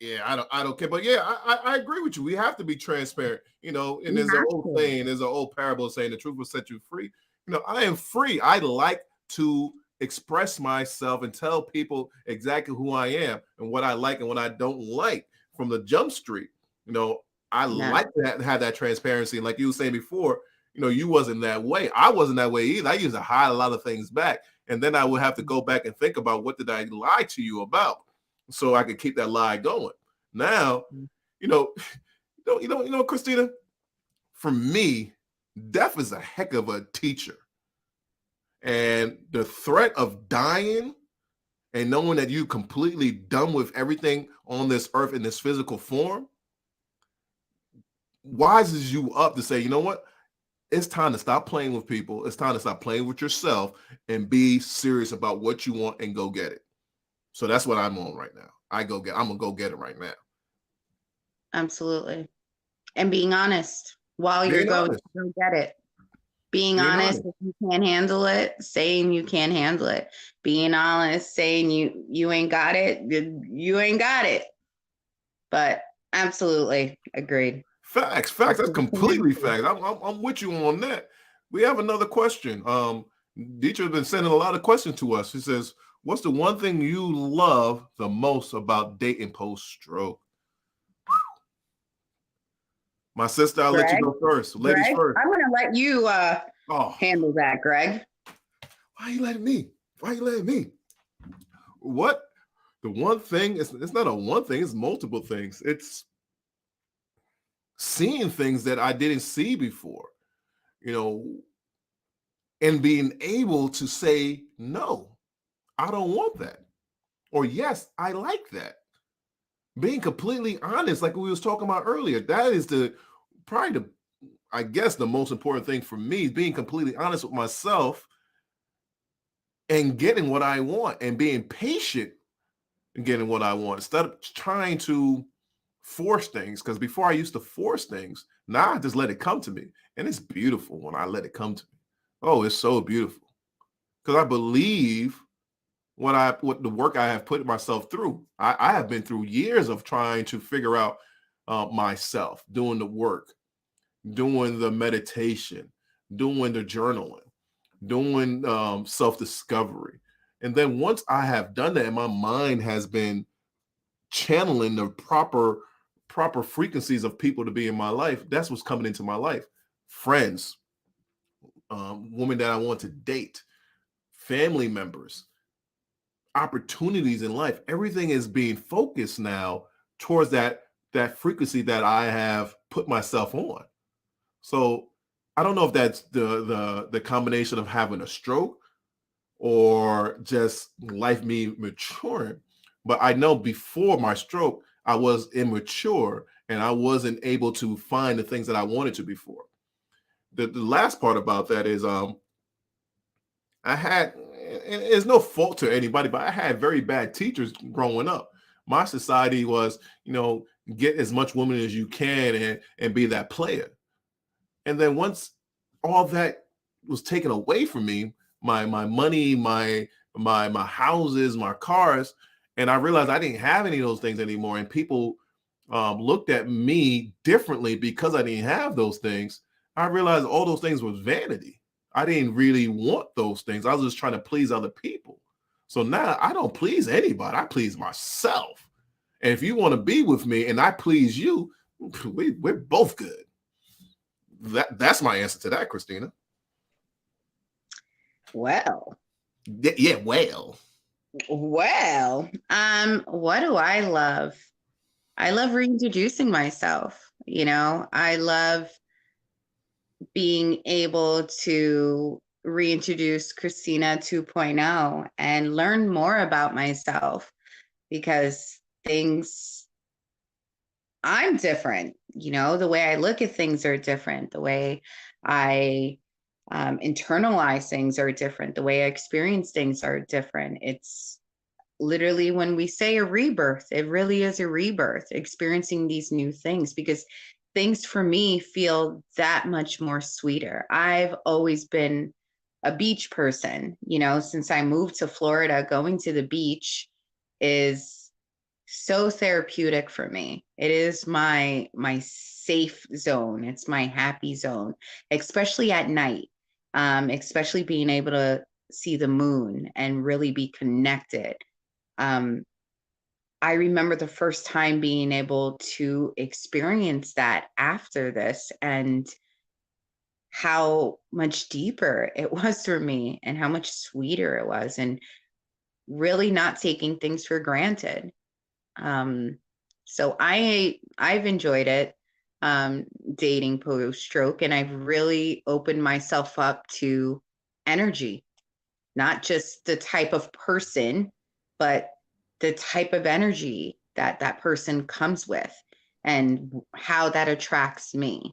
Yeah, I don't care. But yeah, I agree with you. We have to be transparent, and You there's an have old to. saying, there's an old parable saying the truth will set you free. I am free. I like to express myself and tell people exactly who I am and what I like and what I don't like from the jump street. I Yeah. like to have that transparency. And like you were saying before, you wasn't that way. I wasn't that way either. I used to hide a lot of things back. And then I would have to go back and think about, what did I lie to you about, so I could keep that lie going. Now, you know, Christina, for me, death is a heck of a teacher. And the threat of dying and knowing that you completely done with everything on this earth in this physical form wises you up to say, you know what? It's time to stop playing with people. It's time to stop playing with yourself and be serious about what you want and go get it. So that's what I'm on right now. I'm gonna go get it right now. Absolutely. And being honest while you're Being going honest. to go get it. Being Being honest honest. if you can't handle it, saying you can't handle it. Being honest, saying you ain't got it, you ain't got it. But absolutely agreed. Facts. That's completely facts. I'm with you on that. We have another question. Dietrich's been sending a lot of questions to us. He says, "What's the one thing you love the most about dating post stroke?" My sister, I'll let you Greg, go first. Ladies Greg, first. I'm gonna let you Oh, handle that, Greg. why are you letting me? Why are you letting me? What? The one thing, it's not a one thing, it's multiple things. It's seeing things that I didn't see before, you know, and being able to say, no, I don't want that. Or yes, I like that. Being completely honest, like we was talking about earlier, that is probably I guess the most important thing for me is being completely honest with myself and getting what I want and being patient and getting what I want instead of trying to force things, because before I used to force things. Now I just let it come to me, and it's beautiful when I let it come to me. Oh, it's so beautiful because I believe what the work I have put myself through. I have been through years of trying to figure out myself, doing the work, doing the meditation, doing the journaling, doing self-discovery. And then once I have done that and my mind has been channeling the proper frequencies of people to be in my life, that's what's coming into my life. Friends, women that I want to date, family members, opportunities in life. Everything is being focused now towards that frequency that I have put myself on. So I don't know if that's the combination of having a stroke or just life me maturing, but I know before my stroke I was immature and I wasn't able to find the things that I wanted to before. The last part about that is I had, and it's no fault to anybody, but I had very bad teachers growing up. My society was, get as much women as you can and be that player. And then once all that was taken away from me, my money, my houses, my cars, and I realized I didn't have any of those things anymore. And people looked at me differently because I didn't have those things. I realized all those things was vanity. I didn't really want those things. I was just trying to please other people. So now I don't please anybody. I please myself. And if you want to be with me and I please you, we're both good. That's my answer to that, Christina. Well. Yeah, well. What do I love? I love reintroducing myself. I love being able to reintroduce Christina 2.0 and learn more about myself, because I'm different. The way I look at things are different. The way I internalize things are different. The way I experience things are different. It's literally, when we say a rebirth, it really is a rebirth, experiencing these new things, because things for me feel that much more sweeter. I've always been a beach person, since I moved to Florida. Going to the beach is so therapeutic for me. It is my safe zone. It's my happy zone, especially at night. Especially being able to see the moon and really be connected. I remember the first time being able to experience that after this, and how much deeper it was for me and how much sweeter it was, and really not taking things for granted. So I've enjoyed it, dating post-stroke, and I've really opened myself up to energy, not just the type of person, but the type of energy that that person comes with and how that attracts me.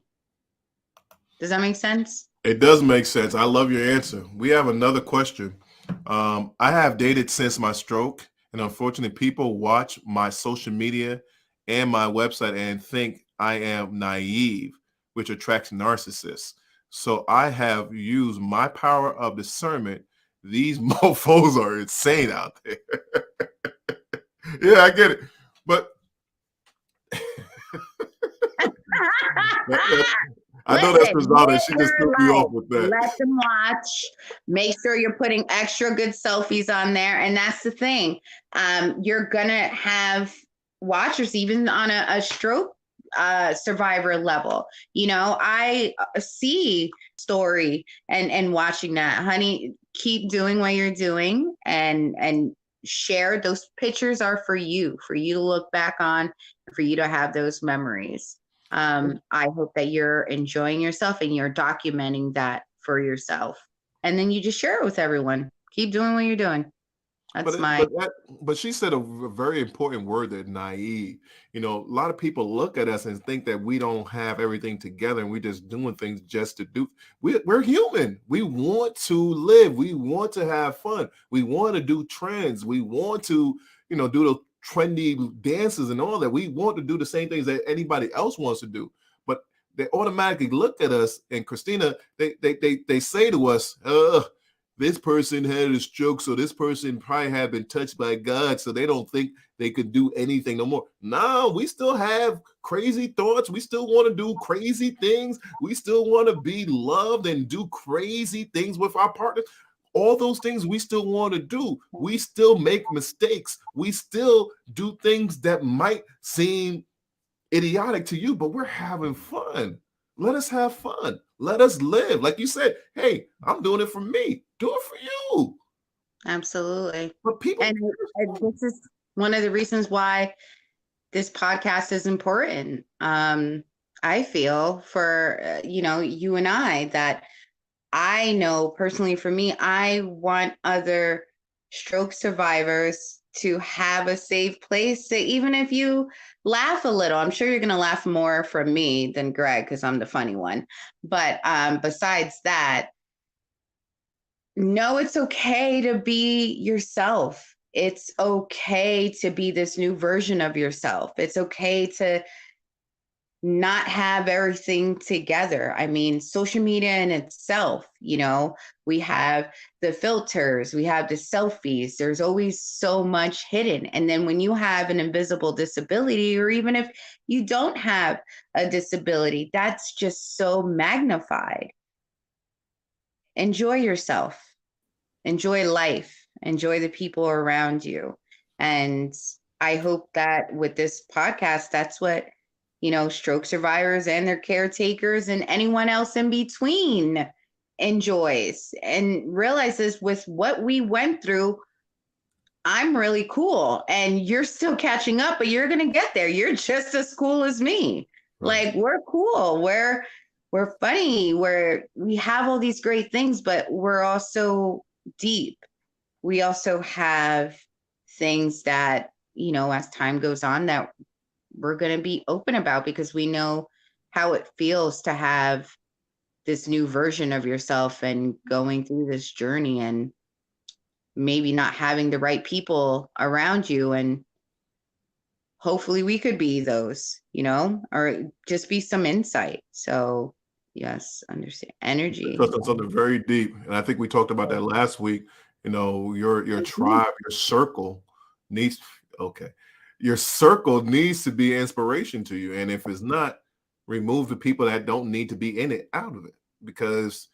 Does that make sense? It does make sense. I love your answer. We have another question. I have dated since my stroke, and unfortunately, people watch my social media and my website and think I am naive, which attracts narcissists. So I have used my power of discernment. These mofos are insane out there. Yeah, I get it. But I know that's Rosanna. She just threw me off with that. Let them watch. Make sure you're putting extra good selfies on there. And that's the thing. You're going to have watchers even on a stroke survivor level. I see story and watching that. Honey, keep doing what you're doing, and share. Those pictures are for you to look back on, for you to have those memories. I hope that you're enjoying yourself and you're documenting that for yourself. And then you just share it with everyone. Keep doing what you're doing. But she said a very important word, that naive. A lot of people look at us and think that we don't have everything together and we're just doing things just to do. We're human. We want to live. We want to have fun. We want to do trends. We want to, do the trendy dances and all that. We want to do the same things that anybody else wants to do, but they automatically look at us. And Christina, they say to us, this person had a stroke, so this person probably had been touched by God, so they don't think they could do anything no more. No, we still have crazy thoughts. We still want to do crazy things. We still want to be loved and do crazy things with our partners. All those things we still want to do. We still make mistakes. We still do things that might seem idiotic to you, but we're having fun. Let us have fun. Let us live. Like you said, hey, I'm doing it for me. Do it for you. Absolutely. But people, and this is one of the reasons why this podcast is important. I feel for, you and I, that I know personally for me, I want other stroke survivors to have a safe place to, even if you laugh a little, I'm sure you're going to laugh more from me than Greg because I'm the funny one. But besides that, no, it's okay to be yourself. It's okay to be this new version of yourself. It's okay to not have everything together. I mean, social media in itself, we have the filters, we have the selfies. There's always so much hidden. And then when you have an invisible disability, or even if you don't have a disability, that's just so magnified. Enjoy yourself, enjoy life, enjoy the people around you. And I hope that with this podcast, that's what stroke survivors and their caretakers and anyone else in between enjoys and realizes with what we went through. I'm really cool and you're still catching up, but you're going to get there. You're just as cool as me. right. Like, we're cool. We're funny. We have all these great things, but we're also deep. We also have things that, as time goes on, that we're going to be open about, because we know how it feels to have this new version of yourself and going through this journey and maybe not having the right people around you. And hopefully we could be those, or just be some insight. So yes, understand energy. Something very deep. And I think we talked about that last week. Your tribe, your circle needs, okay. Your circle needs to be inspiration to you. And if it's not, remove the people that don't need to be in it out of it, because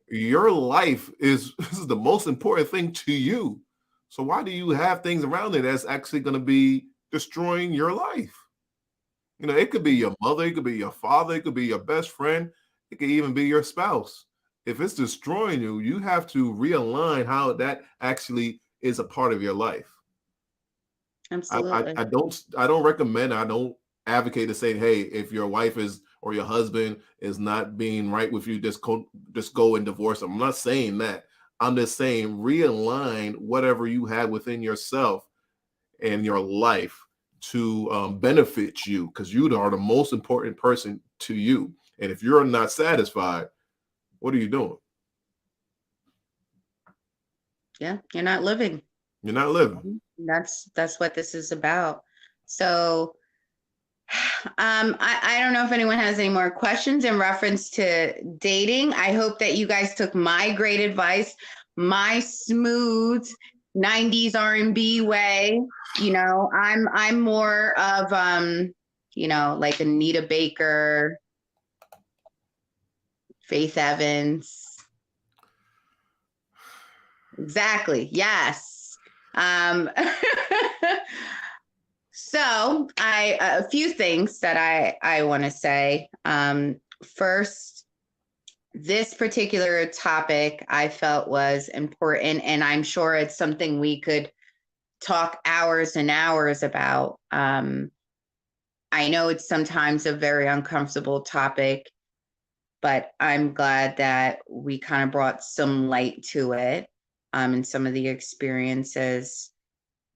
your life is this is the most important thing to you. So why do you have things around it that's actually going to be destroying your life? It could be your mother, it could be your father, it could be your best friend, it could even be your spouse. If it's destroying you, you have to realign how that actually is a part of your life. Absolutely. I don't recommend, I don't advocate to say, hey, if your wife is or your husband is not being right with you, just go and divorce them. I'm not saying that. I'm just saying realign whatever you have within yourself and your life to benefit you, because you are the most important person to you. And if you're not satisfied, what are you doing? Yeah, you're not living. You're not living. That's what this is about. So I don't know if anyone has any more questions in reference to dating. I hope that you guys took my great advice, my smooth 90s R&B way. I'm more of like Anita Baker, Faith Evans. Exactly. Yes. So a few things that I want to say. First, this particular topic I felt was important, and I'm sure it's something we could talk hours and hours about. I know it's sometimes a very uncomfortable topic, but I'm glad that we kind of brought some light to it, and some of the experiences.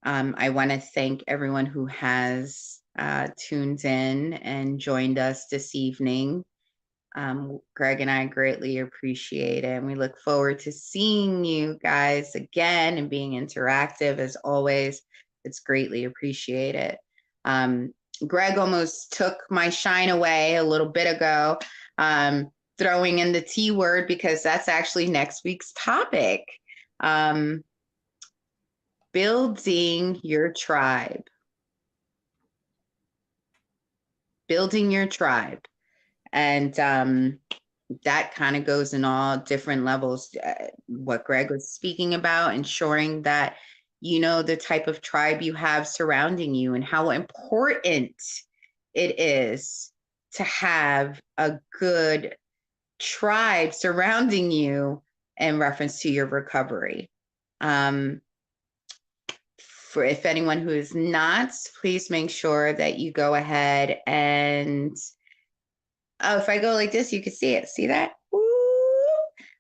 I want to thank everyone who has tuned in and joined us this evening. Greg and I greatly appreciate it. And we look forward to seeing you guys again and being interactive as always. It's greatly appreciated. Greg almost took my shine away a little bit ago, throwing in the T word, because that's actually next week's topic. Building your tribe. Building your tribe. And that kind of goes in all different levels. What Greg was speaking about, ensuring that you know the type of tribe you have surrounding you and how important it is to have a good tribe surrounding you in reference to your recovery. For if anyone who is not, please make sure that you go ahead and, oh, if I go like this, you can see it. See that? Woo!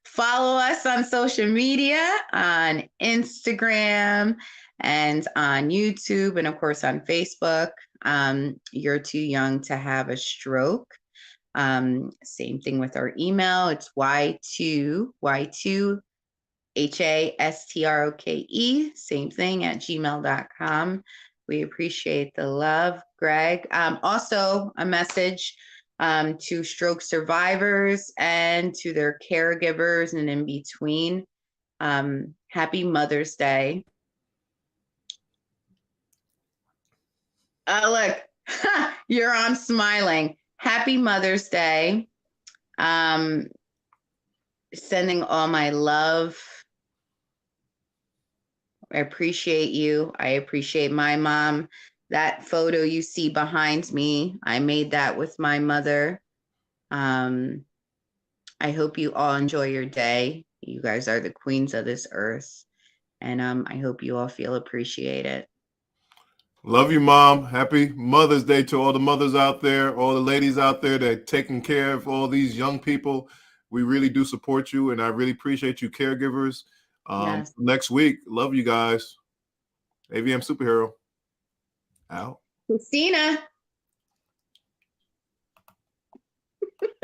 Follow us on social media, on Instagram and on YouTube, and of course on Facebook. You're too young to have a stroke. Same thing with our email. It's Y2 HASTROKE, same thing, at gmail.com. We appreciate the love, Greg. Also, a message to stroke survivors and to their caregivers and in between. Happy Mother's Day. Oh, look, you're on smiling. Happy Mother's Day. Sending all my love. I appreciate you. I appreciate my mom. That photo you see behind me, I made that with my mother. I hope you all enjoy your day. You guys are the queens of this earth. And I hope you all feel appreciated. Love you, Mom. Happy Mother's Day to all the mothers out there, all the ladies out there that are taking care of all these young people. We really do support you, and I really appreciate you, caregivers. Yes. Next week, love you guys. AVM Superhero out. Christina.